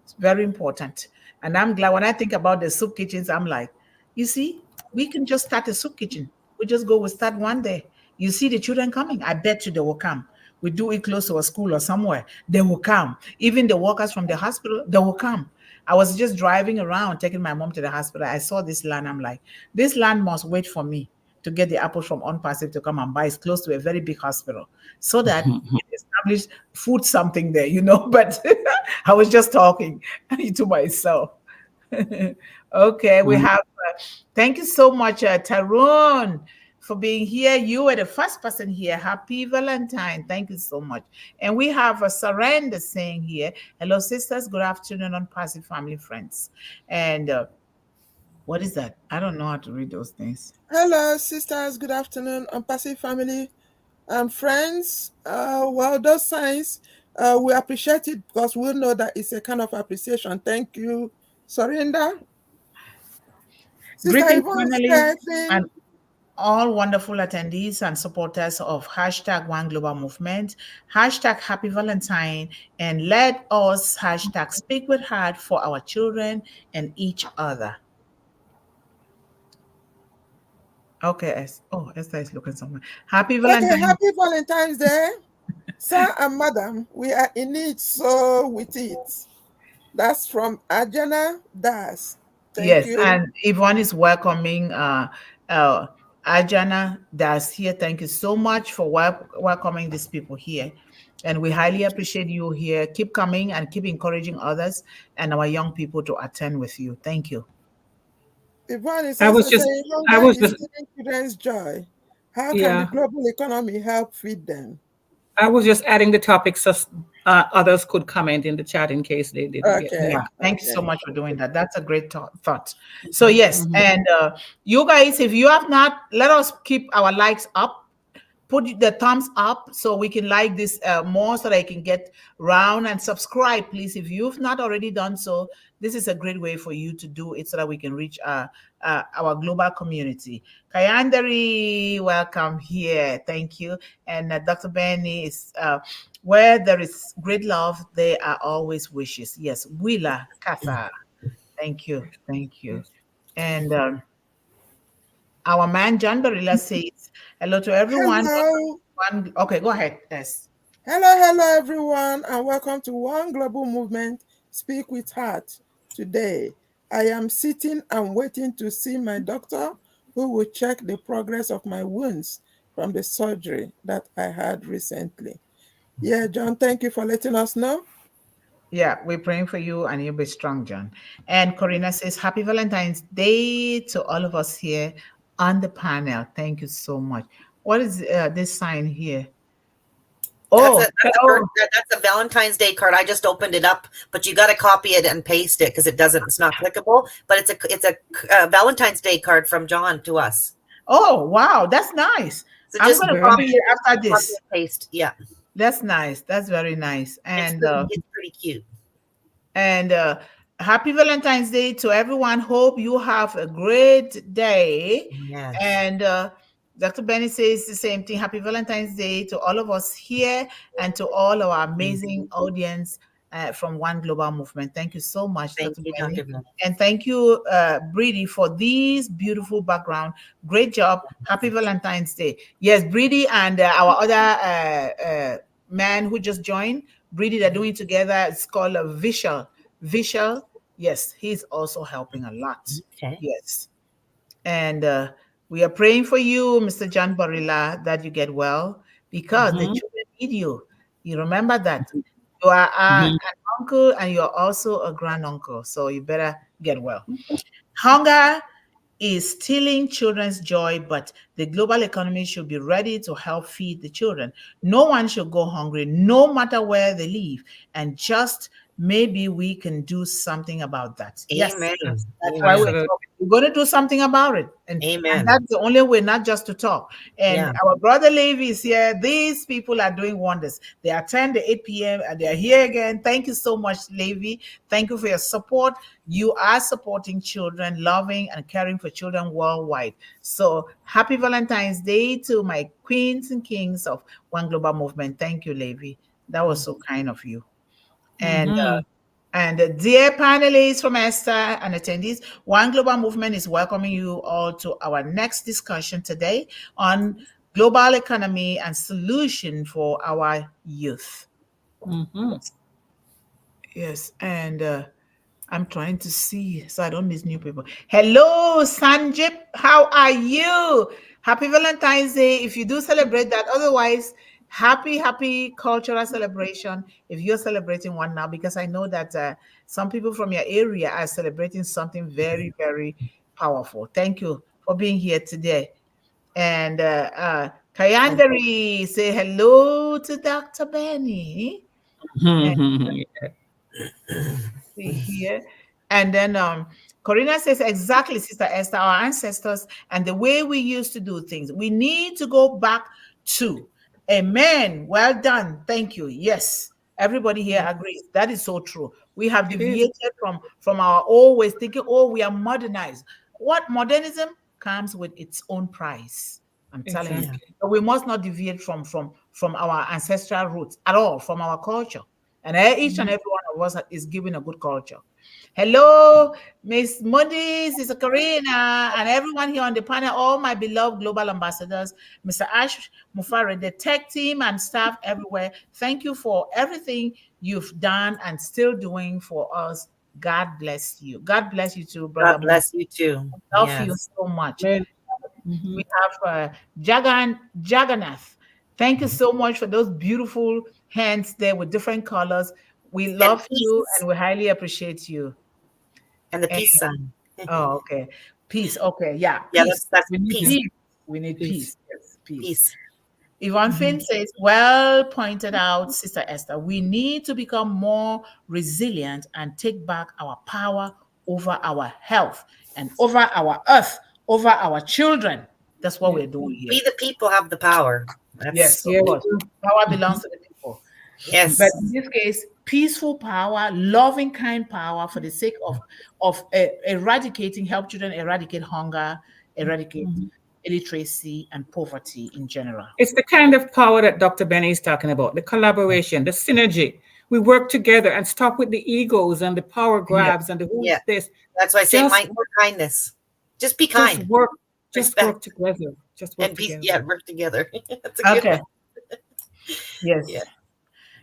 It's very important. And I'm glad when I think about the soup kitchens, I'm like, you see, we can just start a soup kitchen. We just go, we start one day. You see the children coming. I bet you they will come. We do it close to a school or somewhere. They will come. Even the workers from the hospital, they will come. I was just driving around, taking my mom to the hospital. I saw this land. I'm like, this land must wait for me to get the apples from Unpassive to come and buy. It's close to a very big hospital so that it establish food something there, But I was just talking to myself. Okay, we have, thank you so much, Tarun, for being here. You were the first person here. Happy Valentine. Thank you so much. And we have a Surrender saying here, hello, sisters. Good afternoon, Unpassive family friends. And what is that? I don't know how to read those things. Hello, sisters. Good afternoon, Unpassive family and friends. Well, those signs, we appreciate it because we know that it's a kind of appreciation. Thank you, Surrender. Sister Greetings, Yvonne family, Finn. and all wonderful attendees and supporters of hashtag One Global Movement, hashtag Happy Valentine, and let us hashtag Speak with Heart for our children and each other. Okay, Esther is looking somewhere. Happy Valentine. Okay, happy Valentine's Day. Sir and Madam, we are in it, so with it. That's from Ajana Das. Thank you. And Yvonne is welcoming Ajana Das here. Thank you so much for welcoming these people here. And we highly appreciate you here. Keep coming and keep encouraging others and our young people to attend with you. Thank you. Yvonne is I was just children's joy. How can the global economy help feed them? I was just adding the topics so others could comment in the chat in case they didn't get it. Thank you so much for doing that. That's a great thought. So yes, and you guys, if you have not, let us keep our likes up. Put the thumbs up so we can like this more so that I can get round, and subscribe, please. If you've not already done so, this is a great way for you to do it so that we can reach our global community. Kayandari, welcome here. Thank you. And Dr. Benny is, where there is great love, there are always wishes. Yes, Willa Kasa. Thank you. Thank you. And our man, John Barilla, says, hello to everyone. Hello. Okay, go ahead. Yes. Hello, everyone, and welcome to One Global Movement, Speak with Heart. Today, I am sitting and waiting to see my doctor who will check the progress of my wounds from the surgery that I had recently. Yeah, John, thank you for letting us know. Yeah, we're praying for you and you'll be strong, John. And Corrina says, happy Valentine's Day to all of us here on the panel. Thank you so much. What is this sign here? That's a Valentine's Day card. I just opened it up, but you got to copy it and paste it because it's not clickable. But it's a Valentine's Day card from John to us. Oh wow, that's nice. So I'm going to copy it after this. Copy and paste, yeah. That's nice. That's very nice, and it's pretty cute. And happy Valentine's Day to everyone. Hope you have a great day. Yes. And Dr. Benny says the same thing. Happy Valentine's Day to all of us here and to all our amazing audience from One Global Movement. Thank you so much, Dr. Benny. And thank you, Brady, for these beautiful background. Great job. Happy Valentine's Day. Yes, Brady and our other man who just joined, Brady, they're doing together. It's called a Vishal. Yes, he's also helping a lot. Okay. Yes. And we are praying for you, Mr. John Barilla, that you get well, because the children need you. You remember that. You are an uncle and you're also a granduncle, so you better get well. Hunger is stealing children's joy, but the global economy should be ready to help feed the children. No one should go hungry, no matter where they live. And just maybe we can do something about that. Yes, Amen. that's Amen. why Absolutely. we're going to do something about it. And Amen. that's the only way, not just to talk. And Yeah. our brother Levi is here. These people are doing wonders. They attend the 8 p.m. and they're here again. Thank you so much, Levi. Thank you for your support. You are supporting children, loving and caring for children worldwide. So happy Valentine's Day to my queens and kings of One Global Movement. Thank you, Levi. That was so kind of you. And dear panelists from Esther and attendees, One Global Movement is welcoming you all to our next discussion today on global economy and solution for our youth. Yes, and I'm trying to see so I don't miss new people. Hello, Sanjip. How are you? Happy Valentine's Day if you do celebrate that. Otherwise, happy cultural celebration if you're celebrating one now, because I know that some people from your area are celebrating something very, very powerful. Thank you for being here today. And Kayandari, say hello to Dr. Benny. See here. And then Corrina says, exactly, Sister Esther, our ancestors and the way we used to do things. We need to go back to. Amen. Well done. Thank you. Yes. Everybody here agrees. That is so true. We have deviated from our old ways, thinking, oh, we are modernized. What modernism comes with its own price. I'm telling you. But we must not deviate from our ancestral roots at all, from our culture. And each and every one of us is given a good culture. Hello, Miss Mundih, Sister Corrina, and everyone here on the panel, all my beloved global ambassadors, Mr. Ash Mufare, the tech team and staff everywhere. Thank you for everything you've done and still doing for us. God bless you. God bless you too, brother. God bless you too. I love you so much. We have Jagannath. Thank you so much for those beautiful hands there with different colors. We love you and we highly appreciate you. And the peace sign. Oh, okay. Peace. Okay. Yeah. Yeah, Peace. that's We need peace. peace. We need peace. Yes, peace. Peace. Yvonne Finn says, well pointed out, Sister Esther, we need to become more resilient and take back our power over our health and over our earth, over our children. That's what we're doing here. We the people have the power. Yes, of course. Power belongs to the people. Yes. But in this case, peaceful power, loving, kind power for the sake of eradicating, help children eradicate hunger, eradicate illiteracy and poverty in general. It's the kind of power that Dr. Benny is talking about, the collaboration, the synergy. We work together and stop with the egos and the power grabs and the who's this. That's why I say more kindness. Just be kind. Just work together. Just work together. Yeah, work together. That's a good one. Yes. Yeah.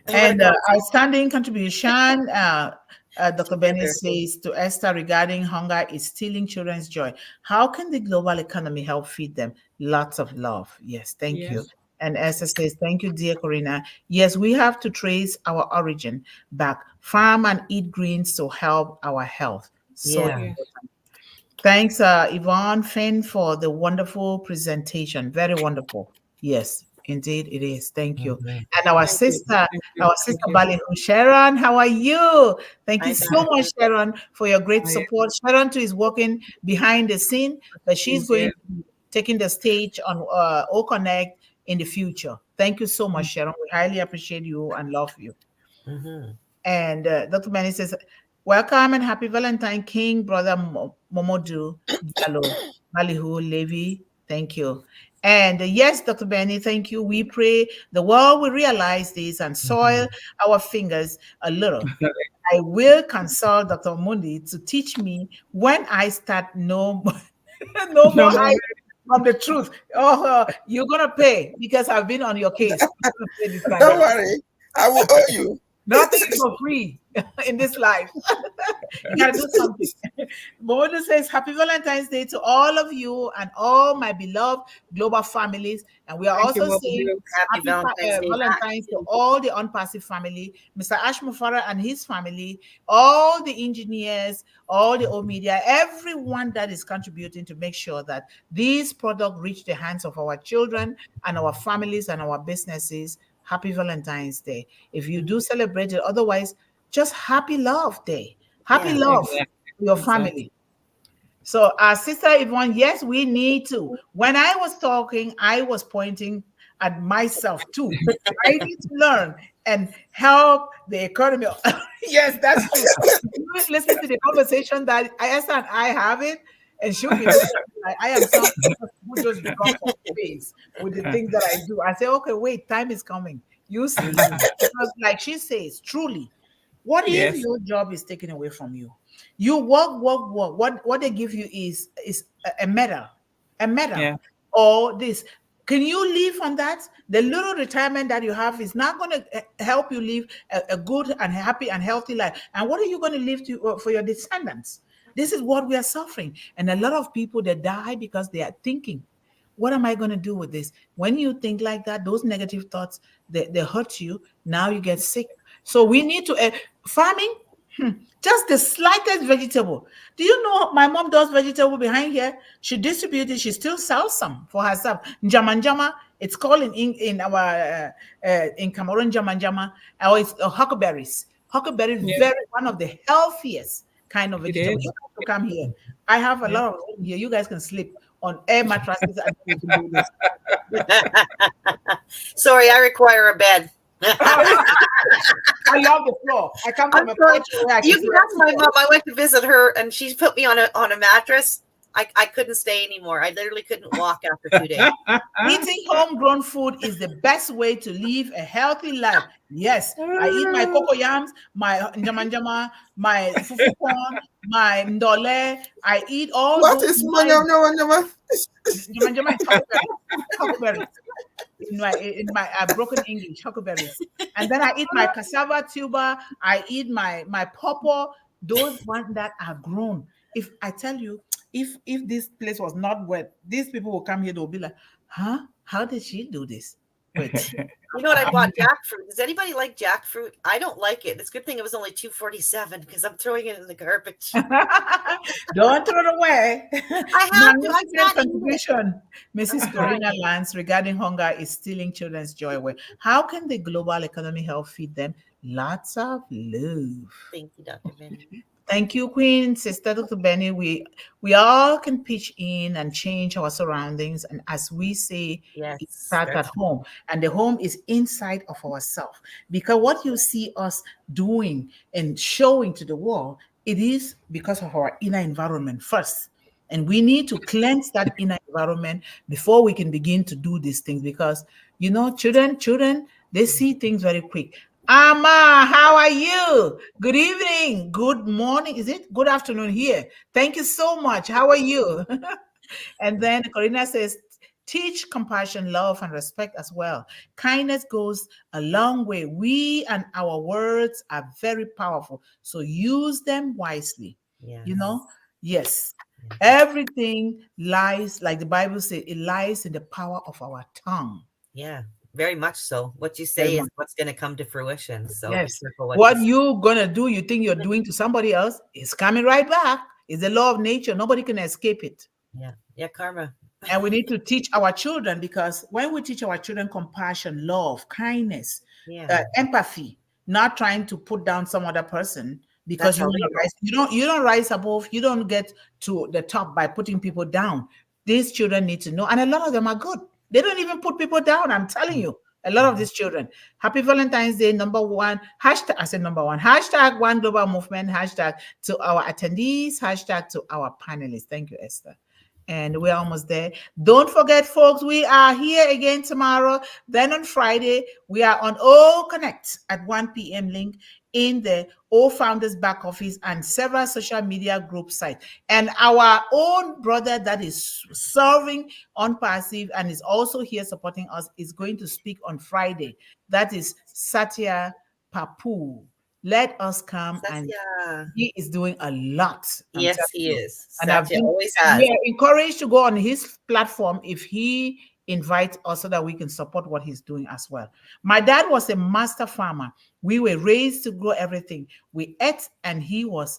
And outstanding contribution, Dr. Benny says to Esther regarding hunger is stealing children's joy. How can the global economy help feed them? Lots of love. Yes, thank you. And Esther says, thank you, dear Corrina. Yes, we have to trace our origin back, farm and eat greens to help our health. So important. Thanks, Yvonne Finn, for the wonderful presentation. Very wonderful. Yes, indeed it is. Thank you. And our sister Ballyhoo, Sharon, how are you? Thank you so much, Sharon, for your great support. Sharon too is working behind the scene, but she's going to be taking the stage on O-Connect in the future. Thank you so much, Sharon. We highly appreciate you and love you. And Dr. Benny says, welcome and happy Valentine, King, Brother Momodu, Diallo, Ballyhoo, Levy. Thank you. And yes, Dr. Benny, thank you. We pray the world will realize this and soil our fingers a little. I will consult Dr. Mundih to teach me when I start no more hiding from the truth. Oh, you're going to pay because I've been on your case. Don't worry. I will owe you. Nothing for free in this life. You gotta do something. Momodu says, happy Valentine's Day to all of you and all my beloved global families. And we are also saying happy Valentine's to all the Unpassive family, Mr. Ash Mufara and his family, all the engineers, all the old media, everyone that is contributing to make sure that these products reach the hands of our children and our families and our businesses. Happy Valentine's Day. If you do celebrate it, otherwise, just happy love day. Happy Yeah, love exactly. to your Exactly. family. So, Sister Yvonne, yes, we need to. When I was talking, I was pointing at myself too. I need to learn and help the economy. Yes, that's true. You listen to the conversation that Esther and I have it, and she'll be looking at me like I am someone who just drops off space with the things that I do. I say, okay, wait, time is coming. You see, because like she says, truly, what if Yes. your job is taken away from you? You work. What they give you is a medal, Yeah. or this. Can you live on that? The little retirement that you have is not going to help you live a good and happy and healthy life. And what are you going to leave for your descendants? This is what we are suffering, and a lot of people they die because they are thinking, what am I going to do with this? When you think like that, those negative thoughts, they hurt you. Now you get sick. So we need to, farming, just the slightest vegetable. Do you know my mom does vegetable behind here? She distributes it. She still sells some for herself. Njama njama, it's called in our, in Cameroon, njama njama, or it's huckleberries. Huckleberry, Yeah. very one of the healthiest kind of It vegetable. is. You have to come here. I have a Yeah. lot of room here. You guys can sleep on air mattresses and we can do this. Sorry, I require a bed. I love the floor. I come from I'm a sorry. country where I You can can see ask my mom. I went to visit her, and she put me on a mattress. I couldn't stay anymore. I literally couldn't walk after 2 days. eating homegrown food is the best way to live a healthy life. Yes, I eat my cocoyams, my njamanjama, my fufu corn, my ndole. I eat all What those is manyama? njamanjama is huckleberries. In my broken English, huckleberries. And then I eat my cassava tuber. I eat my pawpaw. Those ones that are grown. If I tell you, if this place was not wet, these people will come here. They'll be like, "Huh? How did she do this?" Wait. You know what? I bought jackfruit. Does anybody like jackfruit? I don't like it. It's a good thing it was only $2.47 because I'm throwing it in the garbage. Don't throw it away. I have to. Magnificent I can't eat it. contribution, Mrs. I'm throwing Corrina it. Lanz, regarding hunger is stealing children's joy away. How can the global economy help feed them? Lots of love. Thank you, Dr. Benny. Thank you, Queen, Sister Dr. Benny. We all can pitch in and change our surroundings. And as we say, Yes, it starts at that's home. And the home is inside of ourselves. Because what you see us doing and showing to the world, it is because of our inner environment first. And we need to cleanse that inner environment before we can begin to do these things. Because, you know, children, they see things very quick. Amma, how are you? Good evening. Good morning. Is it good afternoon here? Thank you so much. How are you? And then Corrina says, teach compassion, love, and respect as well. Kindness goes a long way. We and our words are very powerful. So use them wisely. Yes. You know? Yes. Everything lies, like the Bible says, it lies in the power of our tongue. Yeah, very much so. What you Very say is much. what's going to come to fruition. So Yes. be careful What you say. you're gonna do, you think you're doing to somebody else, is coming right back. It's the law of nature. Nobody can escape it. Yeah, karma. And we need to teach our children, because when we teach our children compassion, love, kindness, Yeah, empathy, not trying to put down some other person because That's you want to illegal. rise. You don't rise above. You don't get to the top by putting people down. These children need to know, and a lot of them are good. They don't even put people down. I'm telling you, a lot of these children. Happy Valentine's Day, #1. Hashtag, I said #1. Hashtag One Global Movement. Hashtag to our attendees. Hashtag to our panelists. Thank you, Esther. And we're almost there. Don't forget, folks, we are here again tomorrow. Then on Friday, we are on O-Connect at 1 p.m. link in the O Founders back office and several social media group sites. And our own brother that is serving on passive and is also here supporting us is going to speak on Friday. That is Satya Papu. Let us come, and Satya. he is doing a lot. I'm Yes, telling he you. is. And I've Satya been, always has. we are encouraged to go on his platform if he invites us so that we can support what he's doing as well. My dad was a master farmer. We were raised to grow everything. We ate, and he was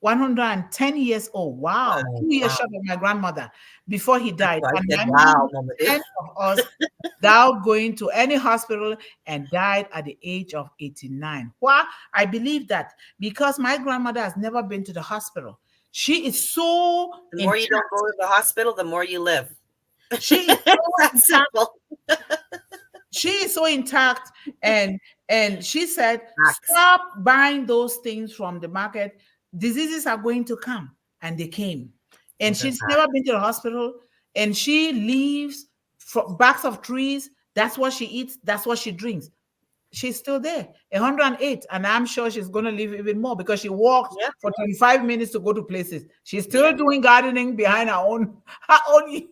110 years old. Wow. Oh, 2 years wow. short of my grandmother before he died. So I And said, my wow, mom, Mama 10 Dear. of us, without going to any hospital, and died at the age of 89. Why? I believe that because my grandmother has never been to the hospital. She is so The more you don't intact. go to the hospital, the more you live. She is so It's that intact. simple. She is so intact, and she said, Facts. stop buying those things from the market. Diseases are going to come, and they came. And Those are she's facts. never been to the hospital, and she leaves backs of trees. That's what she eats, that's what she drinks. She's still there, 108, and I'm sure she's going to live even more because she walks Yep. for 25 minutes to go to places. She's still doing gardening behind her own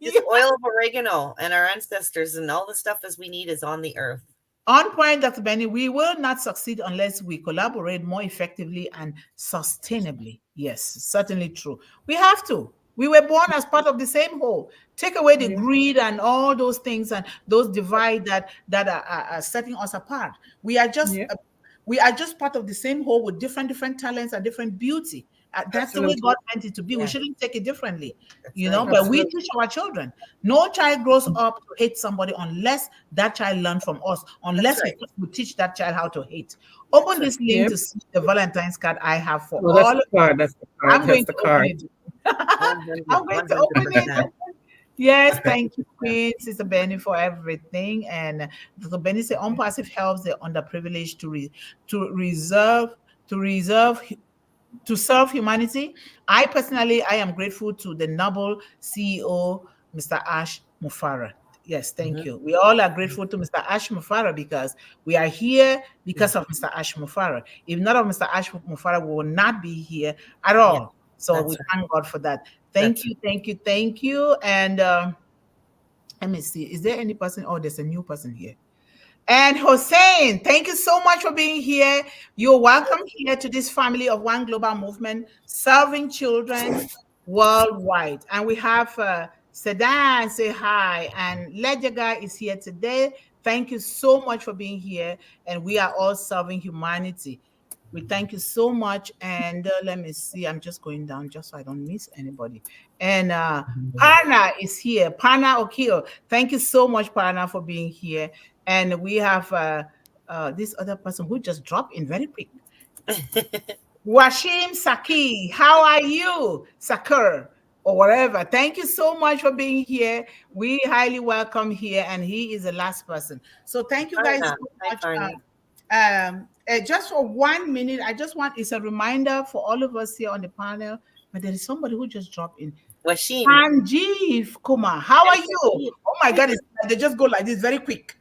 Just oil of oregano and our ancestors and all the stuff as we need is on the earth. On point, Dr. Benny, we will not succeed unless we collaborate more effectively and sustainably. Yes, certainly true. We have to. We were born as part of the same whole. Take away the greed and all those things and those divide that are setting us apart. We are just part of the same whole with different talents and different beauty. That's the way God meant it to be. We shouldn't take it differently, but we teach our children. No child grows up to hate somebody unless that child learns from us, unless we teach that child how to hate. Open this link to see the Valentine's card I have for all. That's the card. That's the card. I'm going to open it. I'm going to open it. Yes, thank you, Queen, Sister Benny, for everything. And Dr. Benny said, unpassive helps the underprivileged to serve humanity. I am grateful to the noble CEO, Mr. Ash Mufarah. Yes, thank you. We all are grateful to Mr. Ash Mufarah because we are here because of Mr. Ash Mufarah. If not of Mr. Ash Mufarah, we will not be here at all. So we thank God for that. Thank you. And let me see. Is there any person? Oh, there's a new person here. And Hossein, thank you so much for being here. You're welcome here to this family of One Global Movement, serving children worldwide. And we have Sedan, say hi. And Ledjaga is here today. Thank you so much for being here. And we are all serving humanity. We thank you so much. And let me see. I'm just going down just so I don't miss anybody. And Parna is here. Parna Okio. Thank you so much, Parna, for being here. And we have this other person who just dropped in very quick. Washim Saki. How are you, Sakur? Or whatever. Thank you so much for being here. We highly welcome here. And he is the last person. So thank you guys so much. Just for 1 minute, I just want, it's a reminder for all of us here on the panel, but there is somebody who just dropped in. Washim. Sanjeev Kumar, how are you? Oh my God, they just go like this very quick.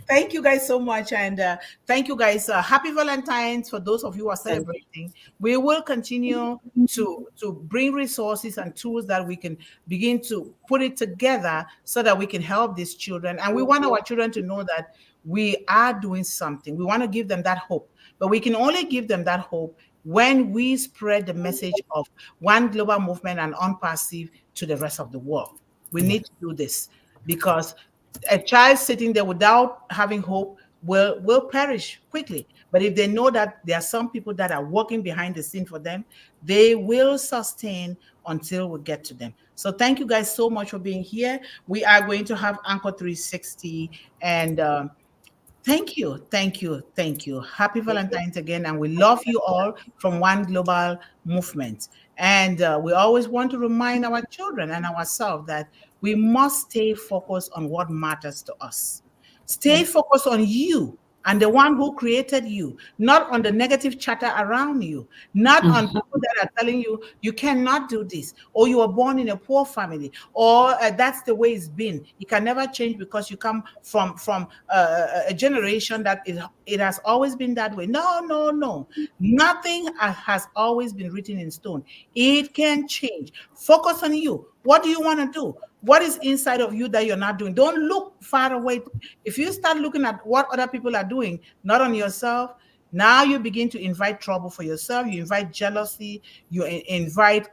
Thank you guys so much. And thank you guys. Happy Valentine's for those of you who are celebrating. We will continue to bring resources and tools that we can begin to put it together so that we can help these children. And we want our children to know that we are doing something. We want to give them that hope, but we can only give them that hope when we spread the message of One Global Movement and Unpassive to the rest of the world. We need to do this because a child sitting there without having hope will perish quickly. But if they know that there are some people that are working behind the scene for them, they will sustain until we get to them. So thank you guys so much for being here. We are going to have Anchor 360 and thank you. Happy Valentine's again. And we love you all from One Global Movement. And we always want to remind our children and ourselves that we must stay focused on what matters to us. Stay focused on you and the one who created you, not on the negative chatter around you, not on people that are telling you, you cannot do this, or you were born in a poor family, or that's the way it's been. You can never change because you come from a generation that it has always been that way. No. Nothing has always been written in stone. It can change. Focus on you. What do you want to do? What is inside of you that you're not doing? Don't look far away. If you start looking at what other people are doing, not on yourself, Now you begin to invite trouble for yourself. You invite jealousy. You invite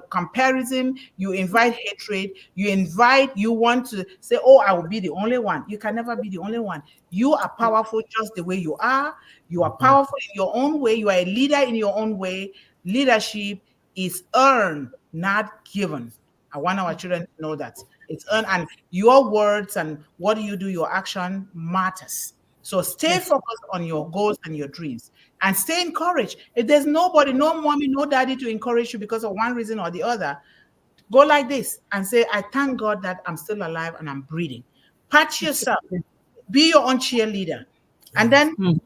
comparison. You invite hatred. You want to say, oh, I will be the only one. You can never be the only one. You are powerful just the way you are. You are powerful in your own way. You are a leader in your own way. Leadership is earned, not given. I want our children to know that. It's earned, and your words and what you do, your action matters. So stay focused on your goals and your dreams, and stay encouraged. If there's nobody, no mommy, no daddy to encourage you because of one reason or the other, go like this and say, I thank God that I'm still alive and I'm breathing. Pat yourself. Be your own cheerleader. And then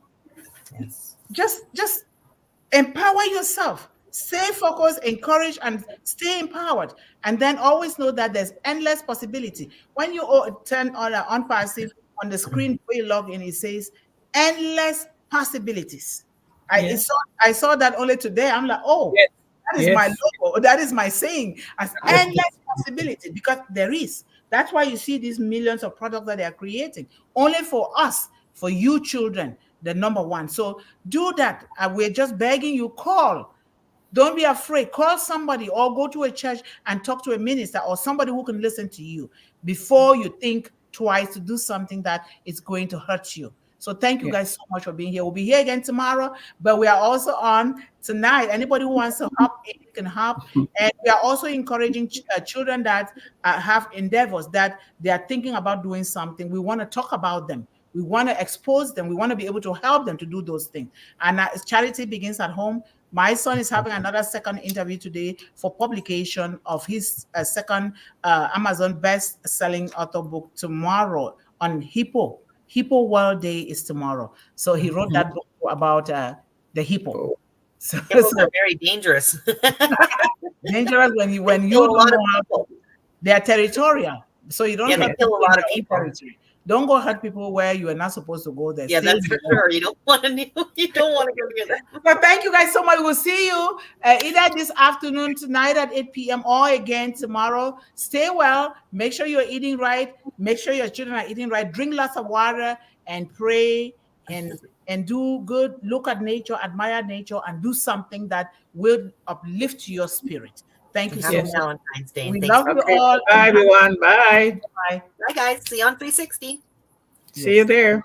just empower yourself. Stay focused, encourage, and stay empowered. And then always know that there's endless possibility. When you turn on passive on the screen where you log in, it says endless possibilities. I saw that only today. I'm like, oh, that is my logo. That is my saying. As endless possibility, because there is. That's why you see these millions of products that they are creating. Only for us, for you children, the number one. So do that. We're just begging you, call. Don't be afraid. Call somebody or go to a church and talk to a minister or somebody who can listen to you before you think twice to do something that is going to hurt you. So thank you guys so much for being here. We'll be here again tomorrow, but we are also on tonight. Anybody who wants to help, can help. And we are also encouraging children that have endeavors that they are thinking about doing something. We want to talk about them. We want to expose them. We want to be able to help them to do those things. And charity begins at home. My son is having another second interview today for publication of his second Amazon best-selling author book tomorrow on Hippo. Hippo World Day is tomorrow. So he wrote that book about the hippo. So, Hippos are very dangerous. Dangerous when you don't know how. They are territorial. So you don't they kill a lot of people. Territory. Don't go hurt people where you are not supposed to go there. Yeah, that's for sure. You don't want to go near that. But thank you guys so much. We'll see you either this afternoon, tonight at 8 p.m. or again tomorrow. Stay well. Make sure you're eating right. Make sure your children are eating right. Drink lots of water and pray and do good. Look at nature, admire nature, and do something that will uplift your spirit. Thank you so much. Valentine's Day. We love you all. Bye, everyone. Bye. Bye, guys. See you on 360. See you there.